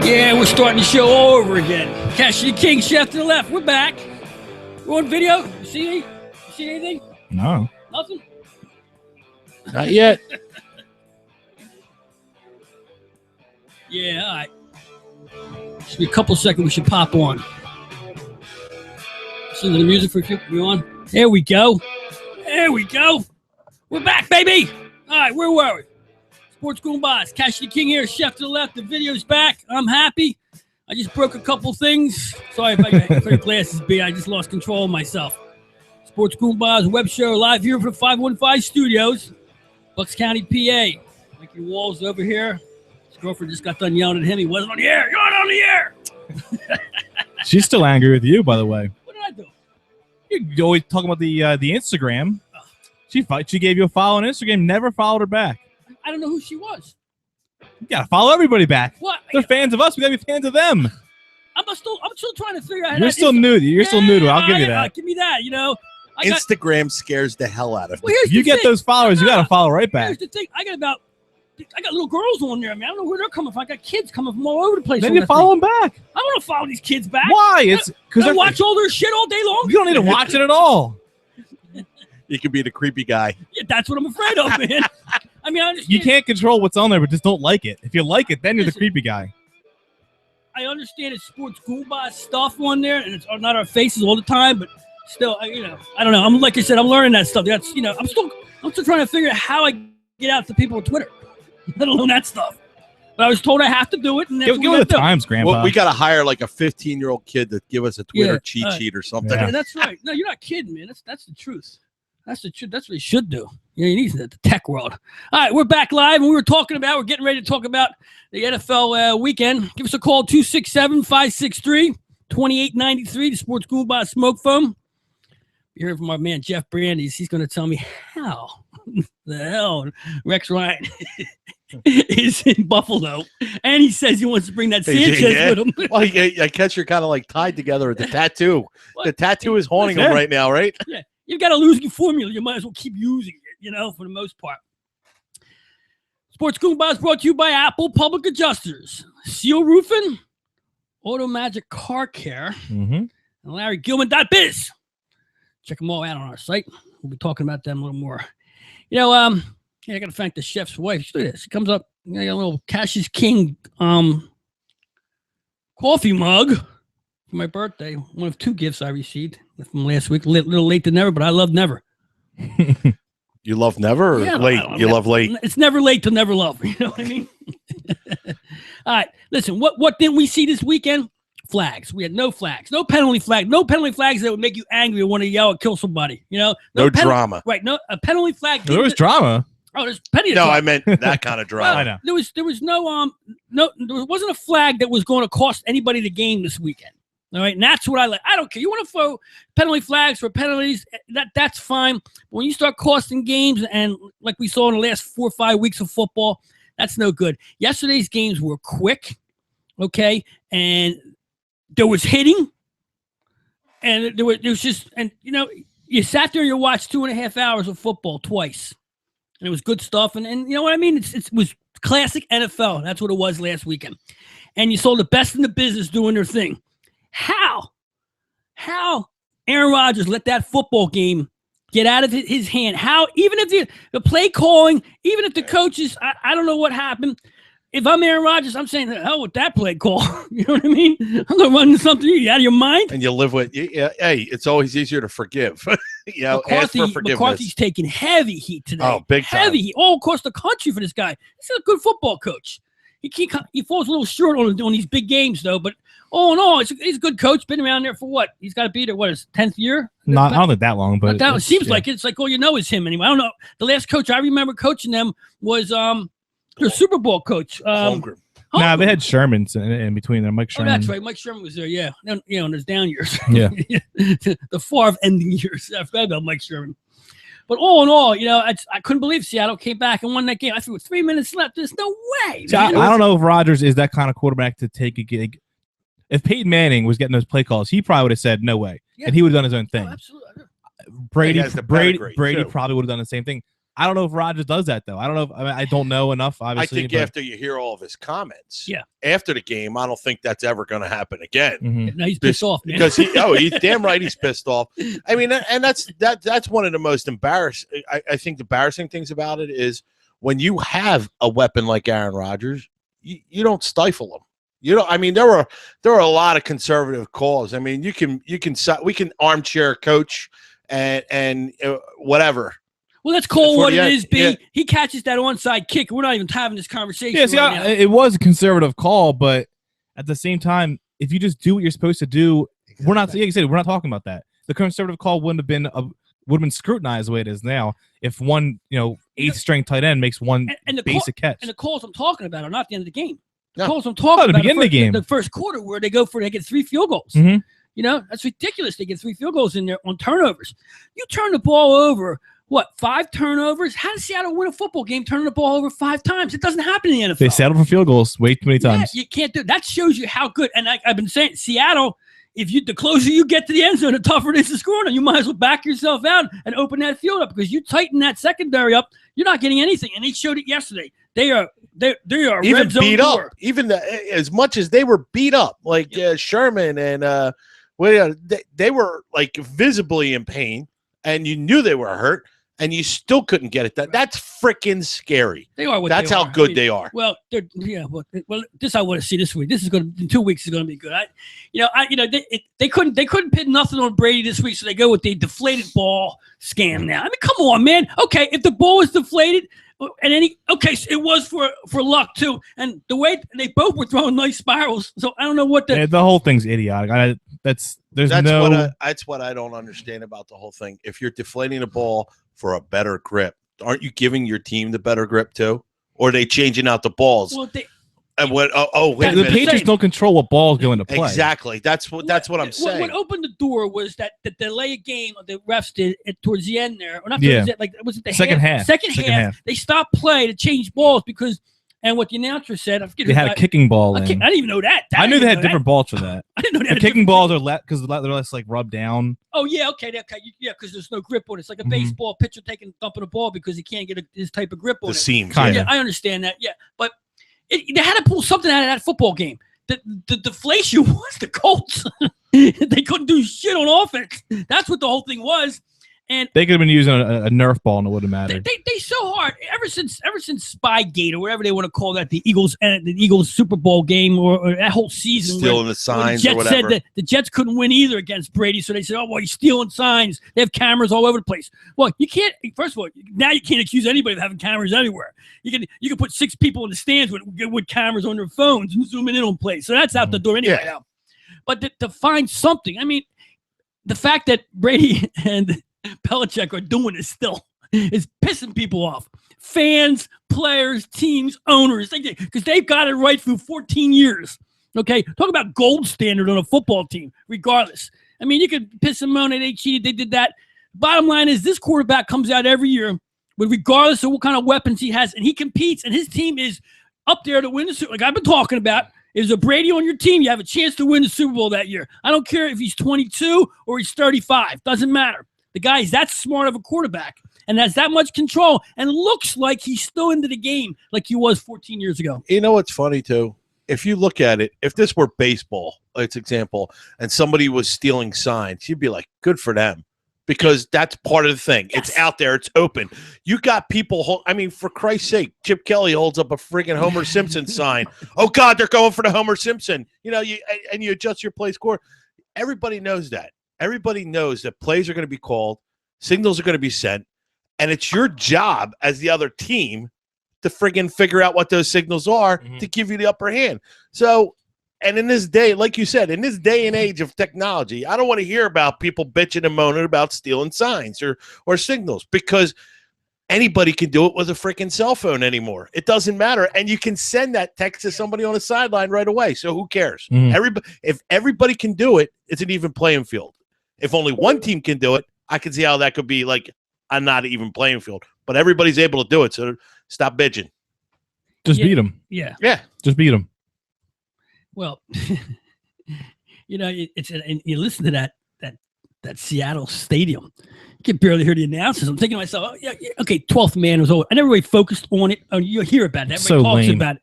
Yeah, we're starting the show all over again. Cassidy King, chef to the left. We're back. We're on video. You see anything? No. Nothing? Not yet. Yeah, all right. Just be a couple seconds. We should pop on. Listen to the music for you on. There we go. There we go. We're back, baby. All right, where were we? Sports Goombahs. Cassidy King here, chef to the left. The video's back. I'm happy. I just broke a couple things. Sorry if your glasses be. I just lost control of myself. Sports Goombahs web show live here from the 515 studios, Bucks County, PA. Mikey Walls over here. His girlfriend just got done yelling at him. He wasn't on the air. You're not on the air. She's still angry with you, by the way. What did I do? You're always talking about the Instagram. She gave you a follow on Instagram, never followed her back. I don't know who she was. You gotta follow everybody back. What? They're fans of us. We gotta be fans of them. I'm still trying to figure out. You're still new. You're still new to it. I'll give you that. Give me that. You know, Instagram scares the hell out of me. Well, you get those followers, you gotta follow right back. Here's the thing. I got little girls on there, man. I don't know where they're coming from. I got kids coming from all over the place. Then you follow them back. I want to follow these kids back. Why? It's because I watch all their shit all day long. You don't need to watch it at all. You could be the creepy guy. Yeah, that's what I'm afraid of, man. I mean, you can't control what's on there, but just don't like it. If you like it, then you're the creepy guy. I understand it's Sports Goombahs stuff on there, and it's not our faces all the time, but still, I don't know. I'm like I said, I'm learning that stuff. That's I'm still trying to figure out how I get out to people on Twitter, let alone that stuff. But I was told I have to do it, and that's give it the times, Grandpa. Well, we got to hire like a 15-year-old kid to give us a Twitter cheat sheet or something. Yeah, that's right. No, you're not kidding, man. That's the truth. That's the truth. That's what you should do. You need the tech world. All right, we're back live, and we're getting ready to talk about the NFL weekend. Give us a call, 267-563-2893, the Sports Goombahs Smoke Foam. You're hearing from our man, Jeff Brandes. He's going to tell me how the hell Rex Ryan is in Buffalo, and he says he wants to bring that Sanchez with him. Well, I guess you're kind of like tied together with the tattoo. The tattoo is haunting him right now, right? Yeah. You've got a losing formula. You might as well keep using it, for the most part. Sports Goombahs brought to you by Apple Public Adjusters, Seal Roofing, Auto Magic Car Care, and LarryGilman.biz. Check them all out on our site. We'll be talking about them a little more. I got to thank the chef's wife. Look at this. She comes up, got a little Cassius King coffee mug for my birthday. One of two gifts I received from last week. A little late to never, but I love never. You love never or late? You love late? It's never late to never love. You know what I mean? All right. Listen, what didn't we see this weekend? Flags. We had no flags. No penalty flag. No penalty flags that would make you angry or want to yell or kill somebody. No drama. Right. No, a penalty flag. There was drama. Oh, there's plenty of drama. No, I meant that kind of drama. I know. There was there wasn't a flag that was going to cost anybody the game this weekend. All right, and that's what I like. I don't care. You want to throw penalty flags for penalties, that's fine. But when you start costing games, and like we saw in the last 4 or 5 weeks of football, that's no good. Yesterday's games were quick, okay, and there was hitting, and there was just, and you sat there and you watched 2.5 hours of football twice, and it was good stuff. And you know what I mean? It was classic NFL. That's what it was last weekend, and you saw the best in the business doing their thing. How Aaron Rodgers let that football game get out of his hand? How, even if the play calling, even if the coaches, I don't know what happened. If I'm Aaron Rodgers, I'm saying, the hell with that play call. You know what I mean? I'm going to run something. You out of your mind? And you live with, hey, it's always easier to forgive. Ask for forgiveness. McCarthy's taking heavy heat today. Oh, big time. Heavy heat all across the country for this guy. He's a good football coach. He falls a little short on these big games, though, but all in all, he's a good coach. Been around there for what? He's got to be there, his 10th year? I don't think that long, but it seems like it's like all you know is him anyway. I don't know. The last coach I remember coaching them was their Super Bowl coach. Holmgren. Nah, they had Sherman's in between there. Mike Sherman. Oh, that's right. Mike Sherman was there, yeah. And, in his down years. Yeah. The Favre ending years. I forgot about Mike Sherman. But all in all, I couldn't believe Seattle came back and won that game. I think with 3 minutes left, there's no way. See, I don't know if Rodgers is that kind of quarterback to take a gig. If Peyton Manning was getting those play calls, he probably would have said no way, Yeah. and he would have done his own thing. Oh, absolutely. Brady has the pedigree, Brady too. probably would have done the same thing. I don't know if Rodgers does that though. I don't know. I don't know enough. Obviously, I think after you hear all of his comments, Yeah. after the game, I don't think that's ever going to happen again. Mhm. Now he's pissed off, man. Because he's damn right he's pissed off. I mean, and that's one of the most embarrassing. I think the embarrassing things about it is when you have a weapon like Aaron Rodgers, you don't stifle him. You know, I mean, there were a lot of conservative calls. I mean, we can armchair coach and whatever. Well, let's call what it is, B. Yeah. He catches that onside kick. We're not even having this conversation. Yeah, see, right now. it was a conservative call, but at the same time, if you just do what you're supposed to do, we're not. Yeah, you said we're not talking about that. The conservative call would have been scrutinized the way it is now. If one, eighth string tight end makes one basic catch, and the calls I'm talking about are not the end of the game. The No. calls I'm talking the about beginning of the game, the first quarter, where they get 3 field goals. Mhm. That's ridiculous. They get 3 field goals in there on turnovers. You turn the ball over. What, 5 turnovers? How does Seattle win a football game turning the ball over 5 times? It doesn't happen in the NFL. they settle for field goals way too many times. Yeah, you can't do it. That shows you how good. And I've been saying, Seattle, the closer you get to the end zone, the tougher it is to score on. You might as well back yourself out and open that field up, because you tighten that secondary up, you're not getting anything. And they showed it yesterday. They are Even red zone beat up. door. Even as much as they were beat up, like Sherman and they were like visibly in pain, and you knew they were hurt, and you still couldn't get it. That's freaking scary. They are what That's they how are. good they are. Well, well, this I want to see this week. This is going to, in 2 weeks is going to be good. They couldn't pin nothing on Brady this week, so they go with the deflated ball scam now. I mean, come on, man. Okay, if the ball was deflated, and it was for luck too, and the way they both were throwing nice spirals. So I don't know what the whole thing's idiotic. That's what I don't understand about the whole thing. If you're deflating the ball for a better grip, aren't you giving your team the better grip too? Or are they changing out the balls? Well, wait a the minute. Patriots don't control what balls go into play. Exactly. That's what I'm saying. What opened the door was that the delay of game the refs did towards the end there, or not Yeah. towards the, like was it the Second half? Second half. They stopped play to change balls because, and what the announcer said, I forget. They had a kicking ball. I didn't even know that. I knew they had different balls for that. I didn't know that. The kicking balls are because they're less like rubbed down. Oh yeah, okay, yeah, because there's no grip on it. It's like a baseball pitcher dumping a ball because he can't get this type of grip on The it. seams. Yeah, I understand that. Yeah, but they had to pull something out of that football game. The deflation was the Colts. They couldn't do shit on offense. That's what the whole thing was. And they could have been using a Nerf ball and it wouldn't matter. They so hard ever since Spygate or whatever they want to call that, the Eagles Super Bowl game or that whole season. Stealing the signs the or Jets whatever. said that the Jets couldn't win either against Brady, so they said, "Oh, well, he's stealing signs. They have cameras all over the place." Well, you can't. First of all, now you can't accuse anybody of having cameras everywhere. You can put 6 people in the stands with cameras on their phones and zooming in on plays. So that's out the door anyway now. But to find something, I mean, the fact that Brady and Belichick are doing this still is pissing people off. Fans, players, teams, owners, because they've got it right through 14 years. Okay, talk about gold standard on a football team. Regardless, I mean, you could piss them on. They cheated. They did that. Bottom line is, this quarterback comes out every year with, regardless of what kind of weapons he has, and he competes, and his team is up there to win the Super. Like I've been talking about. If there's a Brady on your team, you have a chance to win the Super Bowl that year. I don't care if he's 22 or he's 35. Doesn't matter. The guy is that smart of a quarterback and has that much control and looks like he's still into the game like he was 14 years ago. You know what's funny, too? If you look at it, if this were baseball, let's example, and somebody was stealing signs, you'd be like, good for them. Because that's part of the thing. Yes. It's out there. It's open. You got people. I mean, for Christ's sake, Chip Kelly holds up a friggin' Homer Simpson sign. Oh, God, they're going for the Homer Simpson. You adjust your play score. Everybody knows that. Everybody knows that plays are going to be called, signals are going to be sent, and it's your job as the other team to friggin' figure out what those signals are to give you the upper hand. So, and in this day, like you said, in this day and age of technology, I don't want to hear about people bitching and moaning about stealing signs or signals, because anybody can do it with a freaking cell phone anymore. It doesn't matter. And you can send that text to somebody on the sideline right away. So who cares? If everybody can do it, it's an even playing field. If only one team can do it, I can see how that could be like a not even playing field. But everybody's able to do it, so stop bitching. Just beat them. Yeah. Just beat them. Well, And you listen to that Seattle stadium. You can barely hear the announcers. I'm thinking to myself, okay, 12th man was over. I never really focused on it. You hear about it. Everybody talks about it.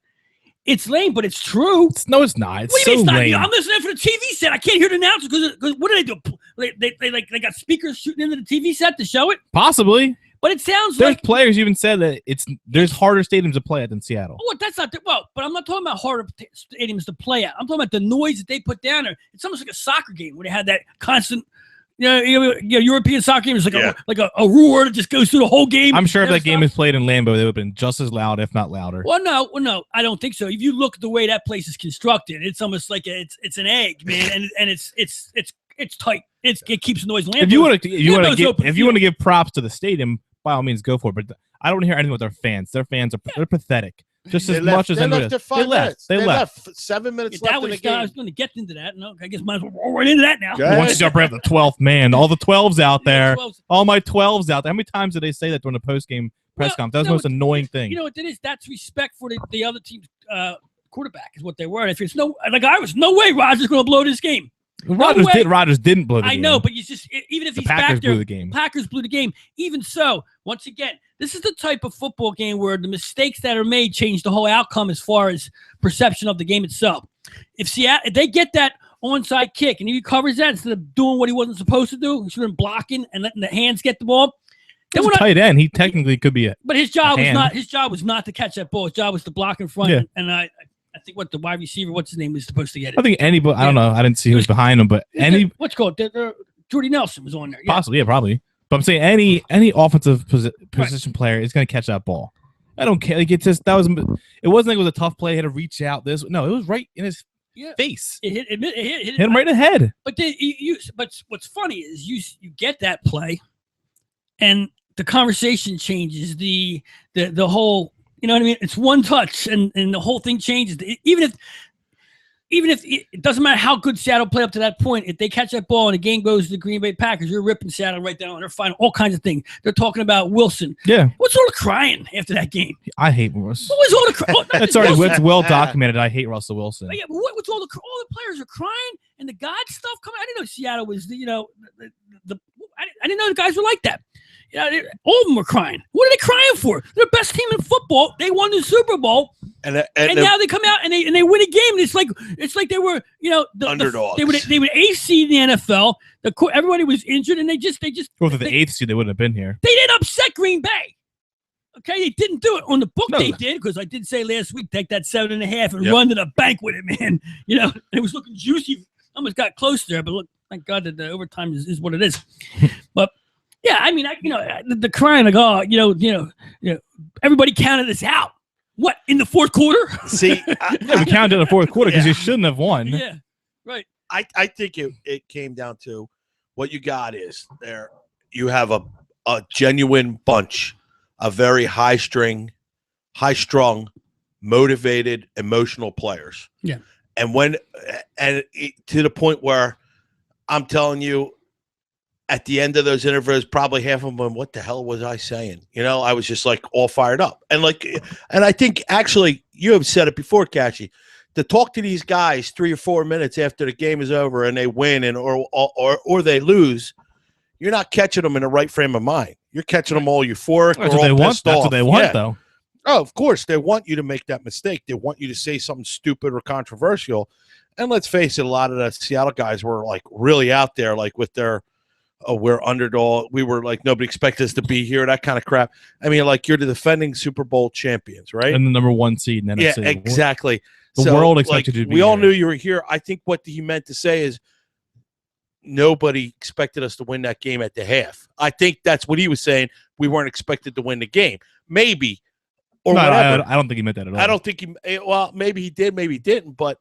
It's lame, but it's true. No, it's not. It's what do you mean so it's not? lame. I'm listening for the TV set. I can't hear the announcers because what do they do? They got speakers shooting into the TV set to show it. Possibly, but it sounds there's like players even said that there's harder stadiums to play at than Seattle. Oh, that's not but I'm not talking about harder stadiums to play at. I'm talking about the noise that they put down there. It's almost like a soccer game where they had that constant. European soccer game is like a roar that just goes through the whole game. I'm sure if that game is played in Lambeau, they would have been just as loud, if not louder. Well, no, I don't think so. If you look at the way that place is constructed, it's almost like it's an egg, man, and it's tight. It keeps the noise. Lambeau, if you want to give props to the stadium, by all means, go for it. But I don't hear anything with their fans. Their fans they're pathetic. Just as much as anybody else. They left. They left. 7 minutes left in the game. I was going to get into that. No, I guess might as well roll right into that now. Once you jump right at the 12th man, all the 12s out there, all my 12s out there. How many times did they say that during the post-game press conference? That was the most annoying thing. You know what that is? That's respect for the other team's quarterback is what they were. And if it's no way Rodgers going to blow this game. Rodgers didn't blow the game. I know, but even if he's back there, blew the game. Packers blew the game. Even so, once again, this is the type of football game where the mistakes that are made change the whole outcome as far as perception of the game itself. If they get that onside kick and he recovers that instead of doing what he wasn't supposed to do, he should have been blocking and letting the hands get the ball. He's a tight end. He technically could be but his job was not to catch that ball. His job was to block in front. Yeah. And I think what the wide receiver, what's his name, was supposed to get it. I think anybody. I don't know. I didn't see who was behind him, but what's called Jordy Nelson was on there. Yeah. Possibly, yeah, probably. But I'm saying any offensive position player is going to catch that ball. I don't care. Like it wasn't like it was a tough play. He had to reach out. It was right in his face. It hit him right in the head. But but what's funny is you get that play, and the conversation changes. The whole. You know what I mean? It's one touch, and the whole thing changes. Even if it doesn't matter how good Seattle played up to that point, if they catch that ball and the game goes to the Green Bay Packers, you're ripping Seattle right down. They're finding all kinds of things. They're talking about Wilson. Yeah. What's all the crying after that game? I hate Wilson. What was all the crying? It's well documented. I hate Russell Wilson. But but what's all the players are crying and the God stuff coming? I didn't know Seattle was I didn't know the guys were like that. All of them were crying. What are they crying for? They're the best team in football. They won the Super Bowl, and now they come out and they win a game. And it's like they were the underdogs. They were 8th seed in the NFL. Everybody was injured, and they just. Well, for the 8th seed, they wouldn't have been here. They didn't upset Green Bay. Okay, they didn't do it on the book. They did because I did say last week take that 7.5 and run to the bank with it, man. It was looking juicy. Almost got close there, but look, thank God that the overtime is what it is. But. Yeah, I mean, the crying like, everybody counted us out. What, in the fourth quarter? See, we counted in the fourth quarter because you shouldn't have won. Yeah, right. I think it came down to what you got is there. You have a genuine bunch of very high-strung, motivated, emotional players. Yeah, and to the point where I'm telling you. At the end of those interviews, probably half of them, what the hell was I saying? I was just like all fired up. And I think actually you have said it before, Cashy, to talk to these guys 3 or 4 minutes after the game is over and they win or they lose, you're not catching them in the right frame of mind. You're catching them all euphoric. That's what they want. That's what they want, though. Oh, of course. They want you to make that mistake. They want you to say something stupid or controversial. And let's face it, a lot of the Seattle guys were like really out there, like with their we're underdog. We were like, nobody expected us to be here, that kind of crap. I mean, like, you're the defending Super Bowl champions, right? And the number 1 seed in NFC. Yeah, exactly. The world expected you to be We all here. knew you were here. I think what he meant to say is nobody expected us to win that game at the half. I think that's what he was saying. We weren't expected to win the game. Maybe. Or whatever. I don't think he meant that at all. I don't think maybe he did, maybe he didn't, but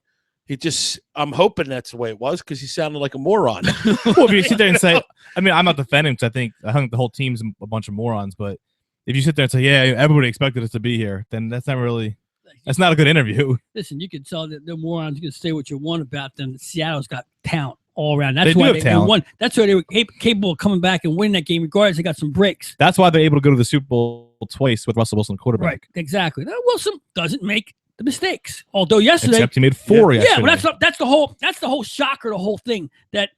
I'm hoping that's the way it was because he sounded like a moron. Well, if you sit there and say, I mean, I'm not defending because I think the whole team's a bunch of morons, but if you sit there and say, yeah, everybody expected us to be here, then that's not a good interview. Listen, you can tell that they're morons. You can say what you want about them. Seattle's got talent all around. That's why they won. That's why they were capable of coming back and winning that game regardless. They got some breaks. That's why they're able to go to the Super Bowl twice with Russell Wilson quarterback. Right, exactly. Now, Wilson doesn't make the mistakes. Although yesterday, Except he made 4 yesterday. yeah, but that's the whole shocker, the whole thing that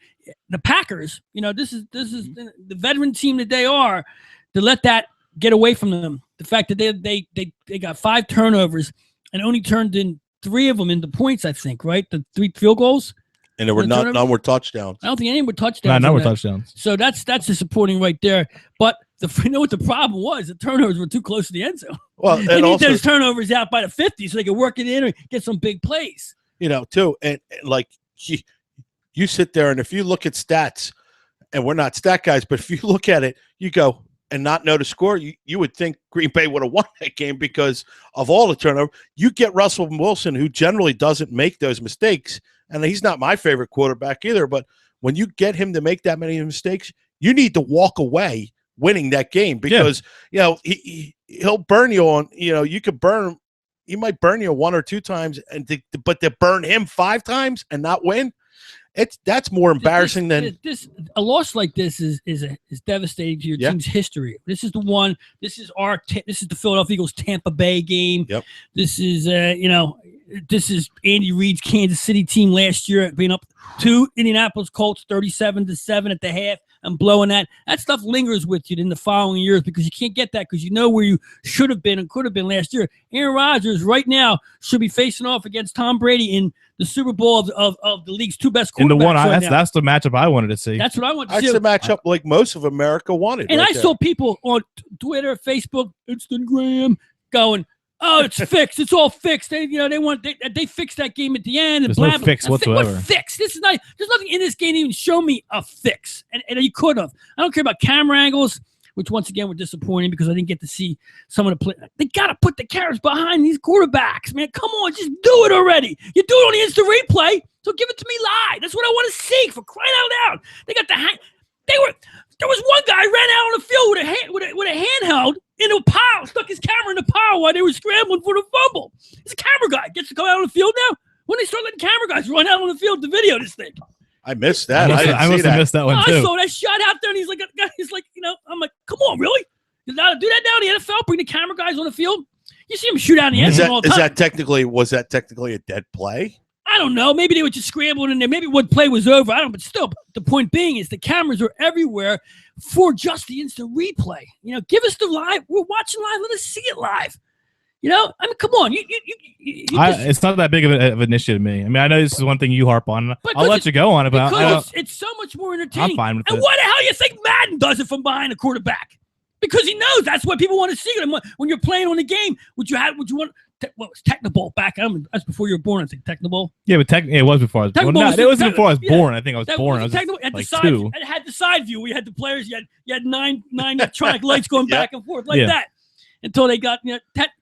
the Packers, this is the veteran team that they are, to let that get away from them. The fact that they got 5 turnovers and only turned in 3 of them into points, I think, right? The 3 field goals. And there were none were touchdowns. I don't think any were touchdowns. None were touchdowns. So that's disappointing right there. But you know what the problem was? The turnovers were too close to the end zone. Well, they need those turnovers out by the 50 so they can work it in or get some big plays. Too. And like you sit there, and if you look at stats, and we're not stat guys, but if you look at it, you go and not know the score, you would think Green Bay would have won that game because of all the turnover. You get Russell Wilson, who generally doesn't make those mistakes, and he's not my favorite quarterback either, but when you get him to make that many mistakes, you need to walk away winning that game because, he'll burn you on, you could burn him. He might burn you 1 or 2 times, but to burn him 5 times and not win, that's more embarrassing than a loss like this is devastating to your team's history. This is the one. This is the Philadelphia Eagles Tampa Bay game. Yep. This is this is Andy Reid's Kansas City team last year being up to Indianapolis Colts 37-7 at the half and blowing that. That stuff lingers with you in the following years because you can't get that because you know where you should have been and could have been last year. Aaron Rodgers right now should be facing off against Tom Brady in the Super Bowl of the league's 2 best quarterbacks. In the one, that's the matchup I wanted to see. That's what I want to see. That's the matchup like most of America wanted. And I saw people on Twitter, Facebook, Instagram going, "Oh, it's fixed. It's all fixed." They fixed that game at the end. And There's no fix whatsoever. What fix? This is not. There's nothing in this game to even show me a fix, and you could have. I don't care about camera angles, which once again were disappointing because I didn't get to see some of the play. They got to put the cameras behind these quarterbacks, man. Come on, just do it already. You do it on the instant replay, so give it to me live. That's what I want to see, for crying out loud. They got there was one guy ran out on the field with a handheld in a pile, stuck his camera in the pile while they were scrambling for the fumble. He's a camera guy. Gets to go out on the field now? When they start letting camera guys run out on the field to video this thing? I missed that. I must have missed that one too. I saw that shot out there, and he's like, I'm like, come on, really? You got to do that now in the NFL? Bring the camera guys on the field? You see them shoot out in the end zone all the time. Was that technically a dead play? I don't know. Maybe they were just scrambling in there. Maybe one play was over. I don't know. But still, the point being is the cameras are everywhere for just the instant replay. Give us the live. We're watching live. Let us see it live. I mean, come on. It's not that big of an issue to me. I mean, I know this is one thing you harp on. I'll let you go on it, but it's so much more entertaining. I'm fine with it. And why the hell do you think Madden does it from behind a quarterback? Because he knows that's what people want to see. When you're playing on the game, would you want? What was Technoball back? That's before you were born, I think. Technoball. Yeah, but it was before I was born. No, it wasn't before I was born. I think I was born. I was like 2. It had the side view. We had the players. You had nine electronic lights going back and forth like that until they got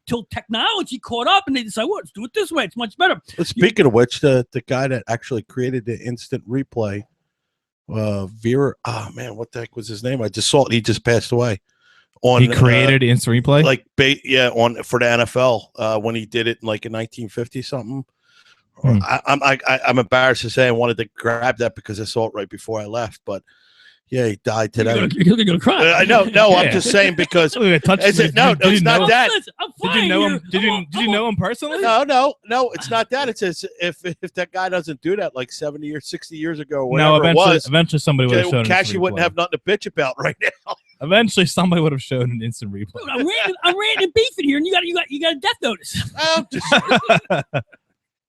till technology caught up and they decided, well, let's do it this way. It's much better. Speaking of which, the guy that actually created the instant replay, Vera. Oh man, what the heck was his name? I just saw it. He just passed away. He created instant replay, for the NFL when he did it in 1950 something. I'm embarrassed to say I wanted to grab that because I saw it right before I left, but yeah, he died today. You're gonna cry. I know. No, I'm just saying because it's not that. Listen, did you know him? Did you know him personally? No, it's not that. It's as if that guy doesn't do that 70 or 60 years ago, or whatever it was. Eventually somebody would have shown. Cashy wouldn't have nothing to bitch about right now. Eventually, somebody would have shown an instant replay. Dude, I'm ranting and beefing here, and you got a death notice.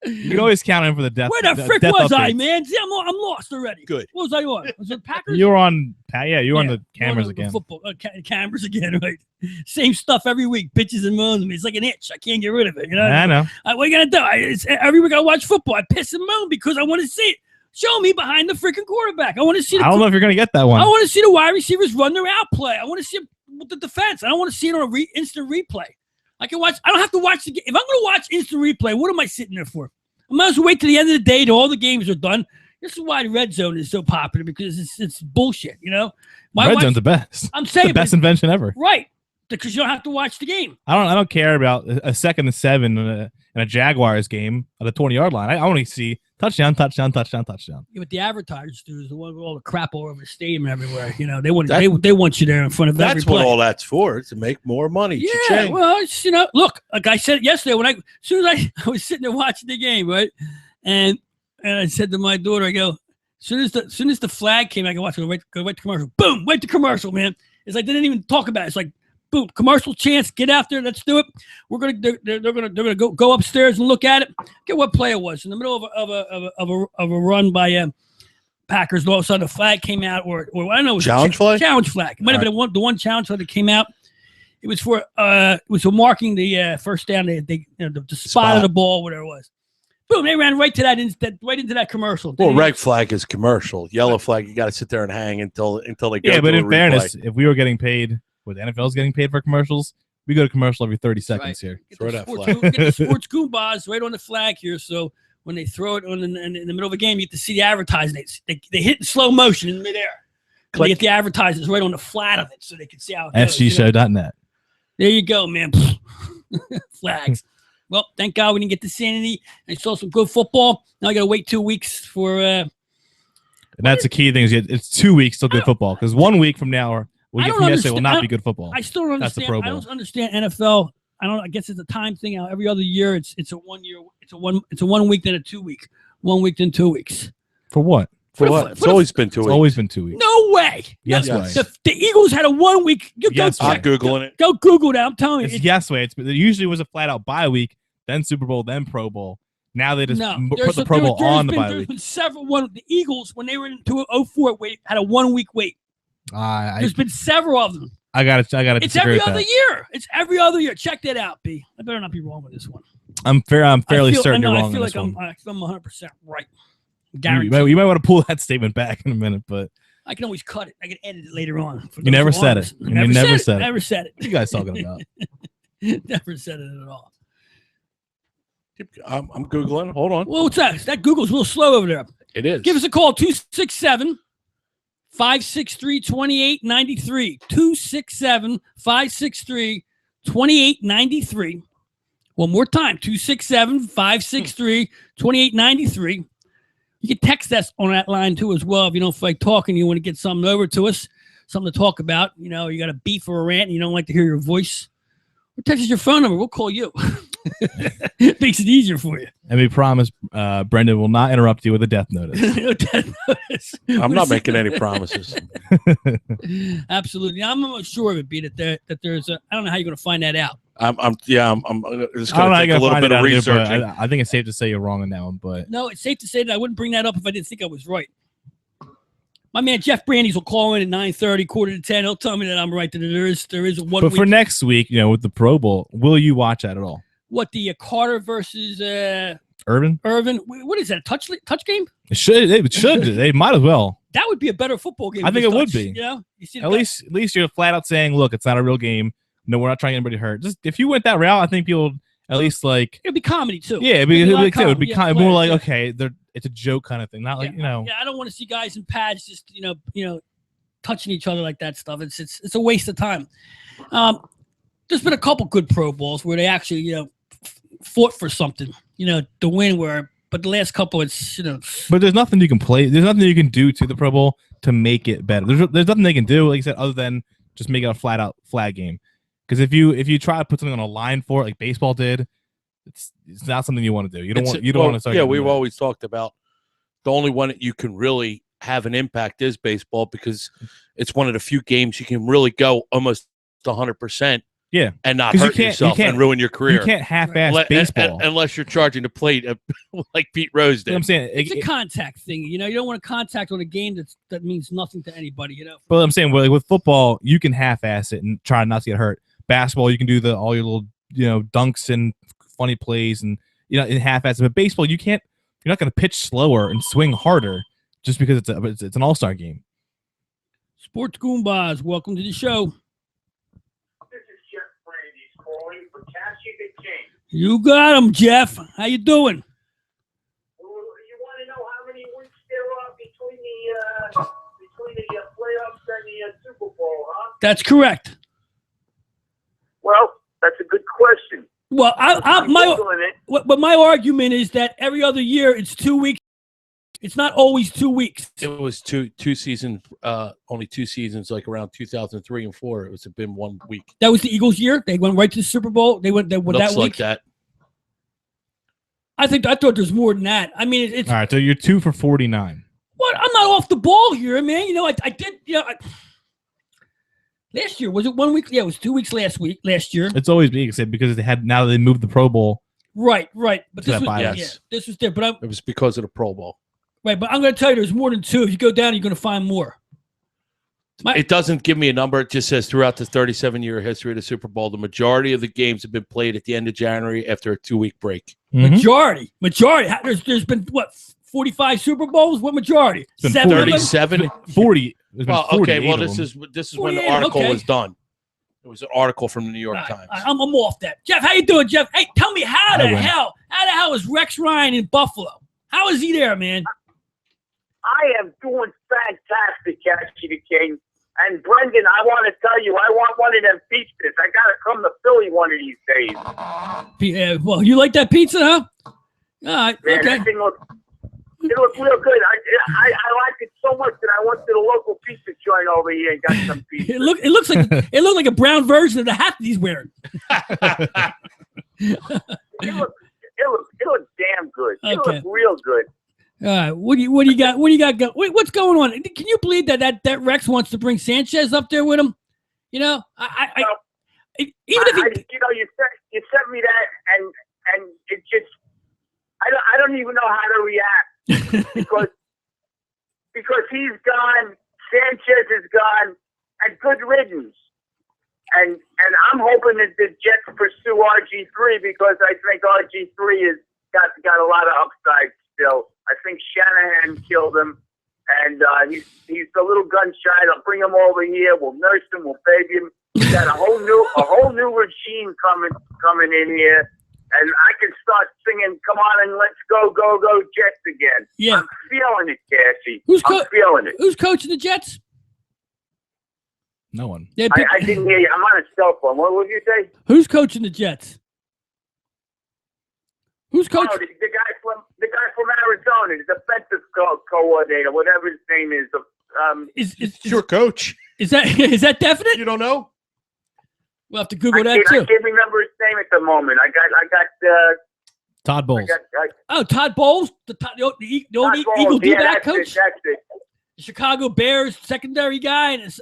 You can always count on for the death. Where the frick was I, man? See, I'm lost already. Good. What was I on? Was it Packers? You were on. Yeah, you were on the cameras again. Football cameras again, right? Same stuff every week. Bitches and moans me. It's like an itch. I can't get rid of it. I know. What are you gonna do? Every week I watch football. I piss and moan because I want to see it. Show me behind the freaking quarterback. I want to see. I don't know if you're gonna get that one. I want to see the wide receivers run their out play. I want to see the defense. I don't want to see it on instant replay. I can watch. I don't have to watch the game. If I'm going to watch instant replay, what am I sitting there for? I might as well wait till the end of the day till all the games are done. This is why the red zone is so popular because it's bullshit. Red zone's the best. I'm saying it's the best invention ever. Right. because you don't have to watch the game. I don't care about a 2nd and 7 in a Jaguars game at the 20-yard line. I only see touchdown. Yeah, but the advertisers do is the one with all the crap all over the stadium and everywhere. You know, they want you there in front of every That's play. what all that's for. It's to make more money. Yeah, Cha-ching. well, it's, you know, look, like I said yesterday, as soon as I was sitting there watching the game, right, and I said to my daughter, I go, as soon as the flag came, I can watch it. Go right to commercial. Boom, right to commercial, man. It's like they didn't even talk about it. It's like, boom, commercial chance. Get out there. Let's do it. They're gonna go upstairs and look at it. Get what play it was in the middle of a run by Packers. And all of a sudden, the flag came out, or I don't know, it was Challenge flag. Challenge flag. It might have been the one challenge flag that came out. It was for marking the first down. The spot of the ball, whatever it was. Boom! They ran right to right into that commercial. Well, red flag is commercial. Yellow flag, you got to sit there and hang until they go. Yeah, but to in fairness, if we were getting paid, what the NFL is getting paid for commercials, we go to commercial every 30 seconds here. Throw that flag. Get the sports Goombahs right on the flag here, so when they throw it in the middle of a game, you get to see the advertising. They hit in slow motion in midair. They get the advertisements right on the flat of it, so they can see how it goes. FGShow.net. There you go, man. Flags. Well, thank God we didn't get to see any. I saw some good football. Now I got to wait 2 weeks for. And that's the key thing. It's 2 weeks till good football, because 1 week from now, or we get from yesterday will not be good football. I still don't understand. That's the Pro Bowl. I don't understand NFL. I guess it's a time thing. Every other year, it's a 1 year. It's a 1 week, then a 2 week. 1 week, then 2 weeks. For what? For what? It's always been 2 weeks. It's always been 2 weeks. No way. Yes, yes. way. The Eagles had a 1 week. Yes, I'm Googling it. Go Google that. I'm telling you. It's yes way. It usually was a flat out bye week, then Super Bowl, then Pro Bowl. Now they just put the Pro Bowl on the bye week. There's been several. The Eagles, when they were into 04 wait, had a 1 week wait. There's been several of them. I got it. It's every other year. It's every other year. Check that out, B. I better not be wrong with this one. I'm fairly certain you're wrong. I feel like I'm 100% right. Guaranteed. You might want to pull that statement back in a minute, but I can always cut it. I can edit it later on. You never said it. You never said it. Never said it. What are you guys talking about? Never said it at all. I'm Googling. Hold on. Well, what's that? That Google's a little slow over there. It is. Give us a call, 267-563-2893. 267-563-2893. One more time, 267-563-2893. You can text us on that line, too, as well. If you don't feel like talking, you want to get something over to us, something to talk about. You know, you got a beef or a rant and you don't like to hear your voice. Or text us your phone number. We'll call you. Makes it easier for you. And we promise Brendan will not interrupt you with a death notice. Death notice. I'm not making any promises. Absolutely. I'm almost sure of it, B, that there's a, I don't know how you're going to find that out. I'm just going to take a little bit of research. I think it's safe to say you're wrong on that one. But no, it's safe to say that I wouldn't bring that up if I didn't think I was right. My man Jeff Brandes will call in at 9:30, 9:45. He'll tell me that I'm right. That there is a 1 week. But for next week, with the Pro Bowl, will you watch that at all? What, the Carter versus Irvin? What is that? Touch game? It should. They might as well. That would be a better football game. I think it would be. You see at least you're flat out saying, look, it's not a real game. No, we're not trying to get anybody hurt. Just if you went that route, I think people at least like it'd be comedy too. Yeah, it would be kind of more like okay, it's a joke kind of thing, not like Yeah, I don't want to see guys in pads just touching each other like that stuff. It's a waste of time. There's been a couple good Pro Bowls where they actually fought for something to win. But the last couple it's But there's nothing you can play. There's nothing you can do to the Pro Bowl to make it better. There's nothing they can do, like I said, other than just make it a flat out flag game. Because if you try to put something on a line for it, like baseball did, it's not something you want to do. You don't want to start. Yeah, we've always talked about the only one that you can really have an impact is baseball, because it's one of the few games you can really go almost 100%. Yeah, and not hurt yourself and ruin your career. You can't half-ass baseball unless you're charging to plate like Pete Rose did. You know what I'm saying it's a contact thing. You don't want to contact on a game that means nothing to anybody. But I'm saying with football, you can half-ass it and try not to get hurt. Basketball, you can do all your little dunks and funny plays and in half-ass. But baseball, you can't. You're not going to pitch slower and swing harder just because it's an all-star game. Sports Goombahs, welcome to the show. You got him, Jeff. How you doing? You want to know how many weeks there are between the playoffs and the Super Bowl, huh? That's correct. Well, I'm Googling it. but my argument is that every other year it's 2 weeks. It's not always 2 weeks. It was two seasons, only 2 seasons, like around 2003 and 4. It was been 1 week. That was the Eagles' year. They went right to the Super Bowl. They went Looks that like week. that. I thought there's more than that. I mean, it's All right, so you're 2 for 49. what? I'm not off the ball here, man. You know, I did. You know, last year was it 1 week? Yeah, it was 2 weeks last year. It's always being said because they moved the Pro Bowl. Right. But To this that was bias. this was different. It was because of the Pro Bowl. Right, but I'm going to tell you, there's more than 2. If you go down, you're going to find more. It doesn't give me a number. It just says throughout the 37-year history of the Super Bowl, the majority of the games have been played at the end of January after a 2-week break. Majority. There's been what 45 Super Bowls? What majority? It's been 7 of them? 37. 40. There's been Well, 48 okay. Well, of them. this is when the 48, article okay. was done. It was an article from the New York Times. I'm off that. Jeff, how you doing, Jeff? Hey, tell me how the I win. hell is Rex Ryan in Buffalo? How is he there, man? I am doing fantastic, Cassie the King. And Brendan, I want to tell you, I want one of them pizzas. I got to come to Philly one of these days. Yeah, well, you like that pizza, huh? All right, Man, okay. that thing looks real good. I liked it so much that I went to the local pizza joint over here and got some pizza. It looked like a brown version of the hat that he's wearing. It looked damn good. It Okay. looked real good. All right, what do you got? What do you got? What's going on? Can you believe that Rex wants to bring Sanchez up there with him? You know, even if he, You sent me that, and it just I don't even know how to react because he's gone, Sanchez is gone, and good riddance. And I'm hoping that the Jets pursue RG3 because I think RG3 has got a lot of upside still. I think Shanahan killed him, and he's a little gun shy. I'll bring him over here. We'll nurse him. We'll baby him. We got a whole new regime coming in here, and I can start singing "Come on and let's go Jets" again. Yeah. I'm feeling it, Cassie. I'm Who's feeling it. Who's coaching the Jets? No one. Yeah, I didn't hear you. I'm on a cell phone. What did you say? Who's coaching the Jets? Who's Oh, coaching? the guy from Arizona, the defensive coordinator, whatever his name is. Is Your coach. is that definite? You don't know? We'll have to Google that I too. can't remember his name at the moment. I got Todd Bowles. Oh, Todd Bowles, the old Todd Bowles. Eagle do Yeah, that that's coach. That's it. Chicago Bears secondary guy and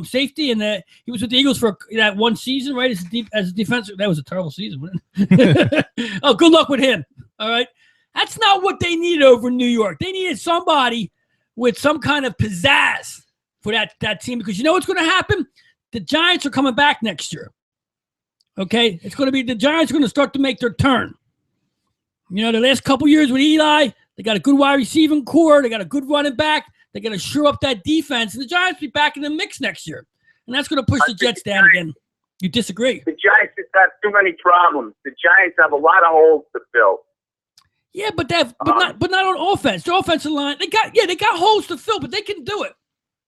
safety, and he was with the Eagles for that one season, right? As a defensive, that was a terrible season. Wasn't it? Oh, good luck with him. All right, that's not what they needed over in New York. They needed somebody with some kind of pizzazz for that team because you know what's going to happen? The Giants are coming back next year. Okay, it's going to be the Giants are going to start to make their turn. You know, the last couple years with Eli. They got a good wide receiving core. They got a good running back. They got to shore up that defense. And the Giants will be back in the mix next year. And that's going to push the Jets down again. You disagree? The Giants just have too many problems. The Giants have a lot of holes to fill. Yeah, but not on offense. The offensive line, they got holes to fill, but they can do it.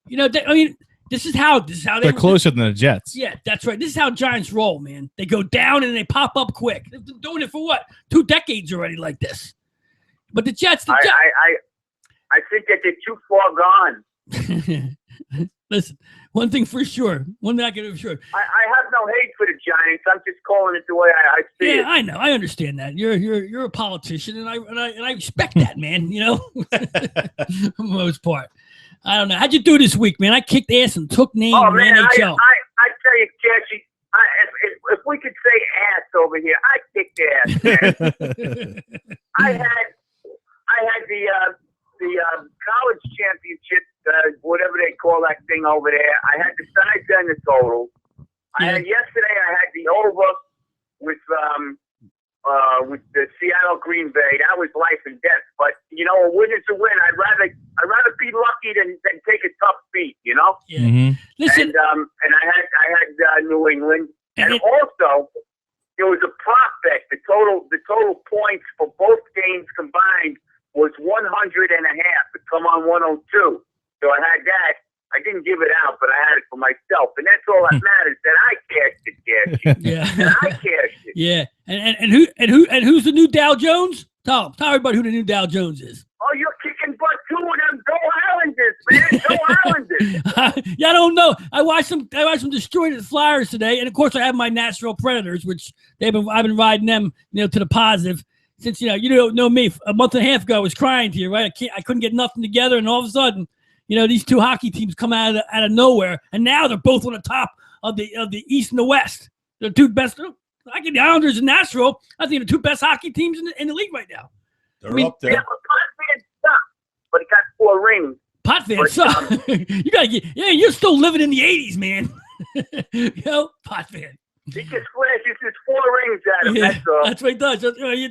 You know, this is how They're closer than the Jets. Yeah, that's right. This is how Giants roll, man. They go down and they pop up quick. They've been doing it for what? 2 decades already like this. But the Jets. I think that they're too far gone. Listen, one thing for sure. One thing I can be sure. I have no hate for the Giants. I'm just calling it the way I see it. Yeah, I know. I understand that. You're a politician, and I respect that, man. You know, for the most part. I don't know. How'd you do this week, man? I kicked ass and took names Oh in man, the I NHL. tell you, Cassie, if we could say ass over here, I kicked ass, man. I had the college championship, whatever they call that thing over there. I had the sides and the total. Yesterday I had the over with the Seattle Green Bay. That was life and death. But you know, a win is a win. I'd rather be lucky than take a tough beat. You know. Yeah. Mm-hmm. Listen, And I had New England, And and also there was a prop bet. The total points for both games combined was 100 and a half to come on 102. So I had that. I didn't give it out, but I had it for myself, and that's all that matters. That I cashed it, Yeah. and I cashed it. Yeah. And who's the new Dow Jones? Tell everybody who the new Dow Jones is. Oh, you're kicking butt too with them. Go Islanders, man. Go Islanders. Yeah, I don't know. I watched them destroy the Flyers today, and of course I have my Nashville Predators, which I've been riding them, to the positive. Since you don't know me, a month and a half ago I was crying to you, right? I couldn't get nothing together, and all of a sudden, these two hockey teams come out of nowhere, and now they're both on the top of the East and the West. They're the two best. I get the Islanders and Nashville. I think the two best hockey teams in the league right now. They're up there. Yeah, but Potvin sucks, but he got 4 rings. Potvin sucks. You gotta get. Yeah, you're still living in the '80s, man. Potvin. He just flashes his 4 rings at him. Yeah, That's all. that's what he does.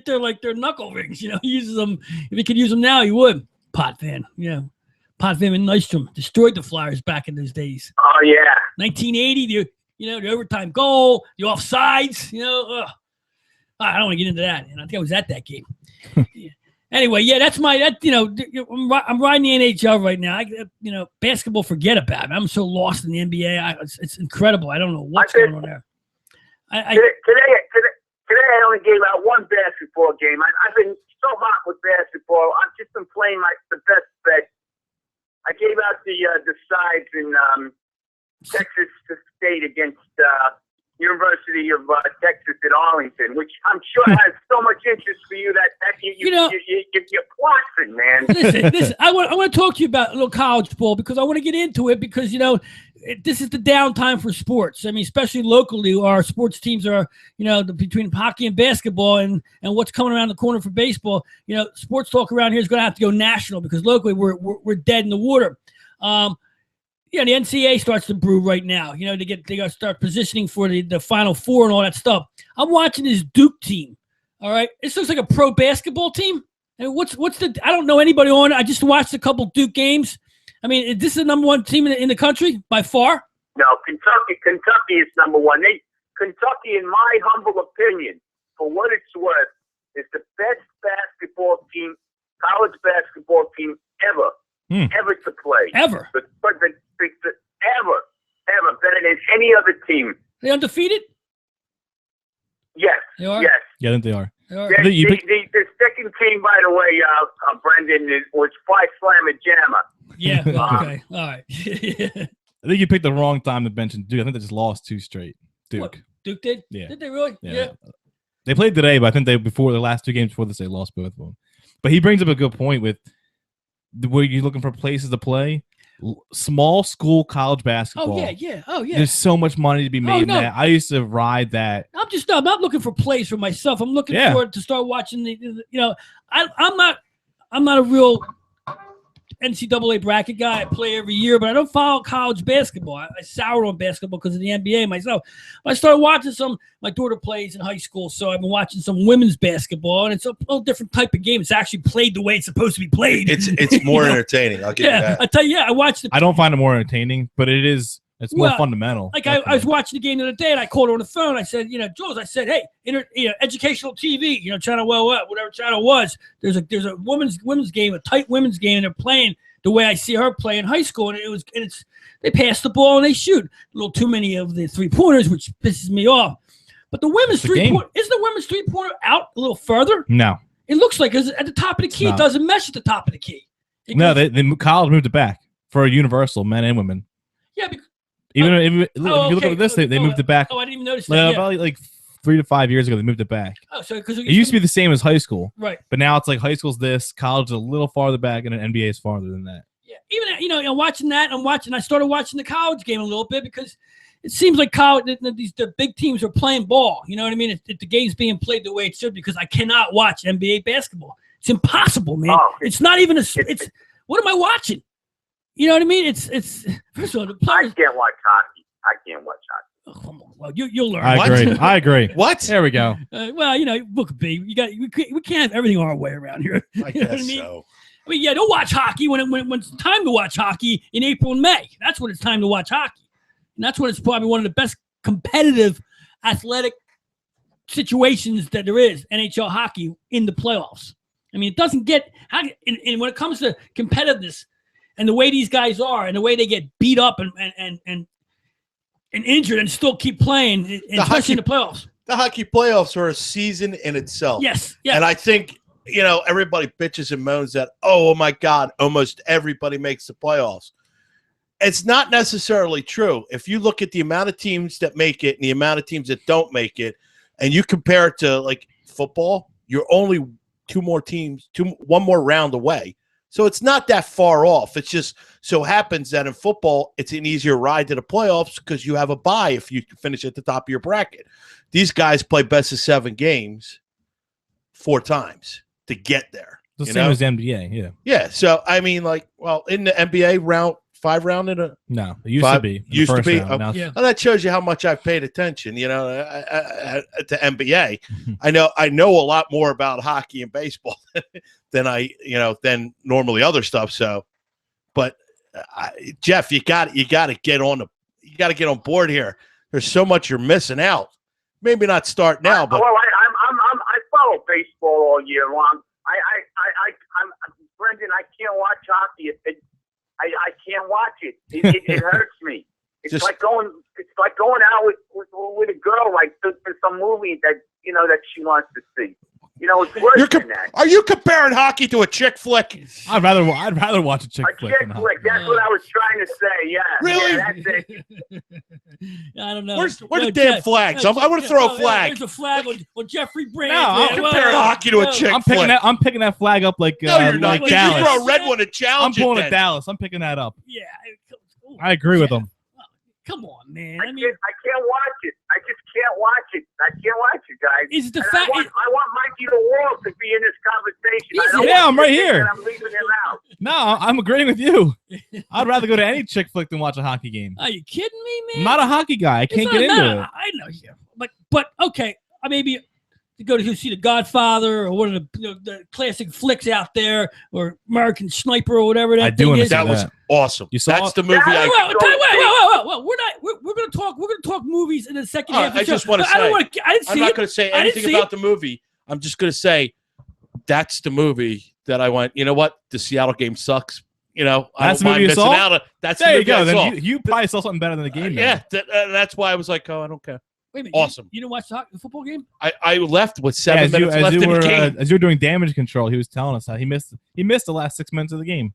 They're like they're knuckle rings. He uses them. If he could use them now, he would. Potvin. Potvin and Nystrom destroyed the Flyers back in those days. Oh yeah. 1980. The overtime goal, the offsides. I don't want to get into that. I think I was at that game. Yeah. Anyway, yeah, I'm riding the NHL right now. Basketball, forget about it. I'm so lost in the NBA. It's incredible. I don't know what's going on there. Today I only gave out 1 basketball game. I've been so hot with basketball. I've just been playing the best bet. I gave out the sides in Texas State against University of Texas at Arlington, which I'm sure has so much interest for you that you're plotting, man. Listen. I want to talk to you about a little college ball because I want to get into it because this is the downtime for sports. I mean, especially locally, our sports teams are between hockey and basketball and what's coming around the corner for baseball. Sports talk around here is going to have to go national because locally we're dead in the water. The NCAA starts to brew right now. They got to start positioning for the Final Four and all that stuff. I'm watching this Duke team. All right, this looks like a pro basketball team. And I don't know anybody on it. I just watched a couple Duke games. I mean, is this the number 1 team in the country by far? No, Kentucky is number 1. Kentucky, in my humble opinion, for what it's worth, is the best college basketball team ever to play. Ever. Ever better than any other team. They undefeated? Yes. They are? Yes. Yeah, I think they are. They are. The second team, by the way, Brendan, was Phi Slamma Jamma. Yeah. Okay. All right. I think you picked the wrong time to mention Duke. I think they just lost 2 straight. Duke. What, Duke did? Yeah. Did they really? Yeah. They played today, but I think the last 2 games before this, they lost both of them. But he brings up a good point with where you're looking for places to play. Small school college basketball. Oh yeah. There's so much money to be made in that. I used to ride that. I'm not looking for plays for myself. I'm looking for to start watching I'm not a real NCAA bracket guy. I play every year, but I don't follow college basketball. I sour on basketball because of the NBA myself. But I started watching my daughter plays in high school, so I've been watching some women's basketball, and it's a whole different type of game. It's actually played the way it's supposed to be played. It's more entertaining. I'll give you that. I tell you, I watched it. I don't find it more entertaining, but it's more fundamental. Like I was watching the game the other day, and I called her on the phone. I said, Jules, I said, hey, educational TV, channel whatever channel it was. There's a women's game, a tight women's game, and they're playing the way I see her play in high school, and they pass the ball and they shoot a little too many of the 3-pointers, which pisses me off. But the women's 3-pointer isn't the women's 3-pointer out a little further? No, it looks like it's at the top of the key. It doesn't mesh at the top of the key. The college moved it back for a universal, men and women. Yeah, because if you look at this, they moved it back. Oh, I didn't even notice that. Probably like 3 to 5 years ago, they moved it back. Oh, so because it used to be the same as high school, right? But now it's like high school's this, college is a little farther back, and an NBA is farther than that. Yeah, even I'm watching that. I started watching the college game a little bit because it seems like college the big teams are playing ball. You know what I mean? If the game's being played the way it should, because I cannot watch NBA basketball. It's impossible, man. Oh, it's not even it's what am I watching? You know what I mean? It's first of all, the players. I can't watch hockey. Oh, come on. Well, you'll learn. I agree. What? There we go. Look, B, we can't have everything our way around here. I guess so. I mean, don't watch hockey when it's time to watch hockey in April and May. That's when it's time to watch hockey. And that's when it's probably one of the best competitive athletic situations that there is, NHL hockey in the playoffs. I mean, it doesn't get – and when it comes to competitiveness, and the way these guys are, and the way they get beat up and injured and still keep playing, especially in the playoffs. The hockey playoffs are a season in itself. Yes. And I think, everybody bitches and moans that, oh my God, almost everybody makes the playoffs. It's not necessarily true. If you look at the amount of teams that make it and the amount of teams that don't make it, and you compare it to like football, you're only one more round away. So it's not that far off. It's just so happens that in football, it's an easier ride to the playoffs because you have a bye if you finish at the top of your bracket. These guys play best of 7 games 4 times to get there. The same as the NBA, yeah. Yeah. So, I mean, in the NBA 5 round in a no, it used to be. Used to be. Round, Well, that shows you how much I've paid attention, to NBA. I know a lot more about hockey and baseball than normally other stuff. So, but Jeff, you got to get on board here. There's so much you're missing out. Maybe not start now, but I follow baseball all year long. I'm Brendan. I can't watch hockey. I can't watch it. It hurts me. It's like going out with a girl for some movie that she wants to see. It's worse than that. Are you comparing hockey to a chick flick? I'd rather watch a chick flick. Chick flick. That's what I was trying to say. Yeah. Really? Yeah, that's it. I don't know. Where's the damn flags? I want to throw a flag. There's a flag on Jeffrey Brand. No, I'm comparing hockey to a chick flick. I'm picking that flag up like no, you're not. like Dallas. You throw a red one and challenge. I'm pulling it it Dallas. I'm picking that up. Yeah. I agree with him. Come on, man. I can't watch it. I just can't watch it. I can't watch it, guys. Is the And fact? I want Mikey the World to be in this conversation. Yeah, I'm right here. I'm leaving him out. No, I'm agreeing with you. I'd rather go to any chick flick than watch a hockey game. Are you kidding me, man? I'm not a hockey guy. I can't get into it. I know you, but okay. Maybe to go to see The Godfather or one of the classic flicks out there, or American Sniper or whatever that thing is. That was awesome. You saw That's it? the movie. Wait. We're gonna talk movies in the second half. I just want to say. I'm not going to say anything about the movie. I'm just going to say that's the movie that I went. You know what? The Seattle game sucks. That's the movie you saw. That's there the you go. movie Then you probably saw something better than the game. Yeah, that's why I was like, oh, I don't care. Wait a minute, awesome. You didn't watch the football game? I left with 7 minutes left in the game. As you were doing damage control, he was telling us how he missed the last 6 minutes of the game.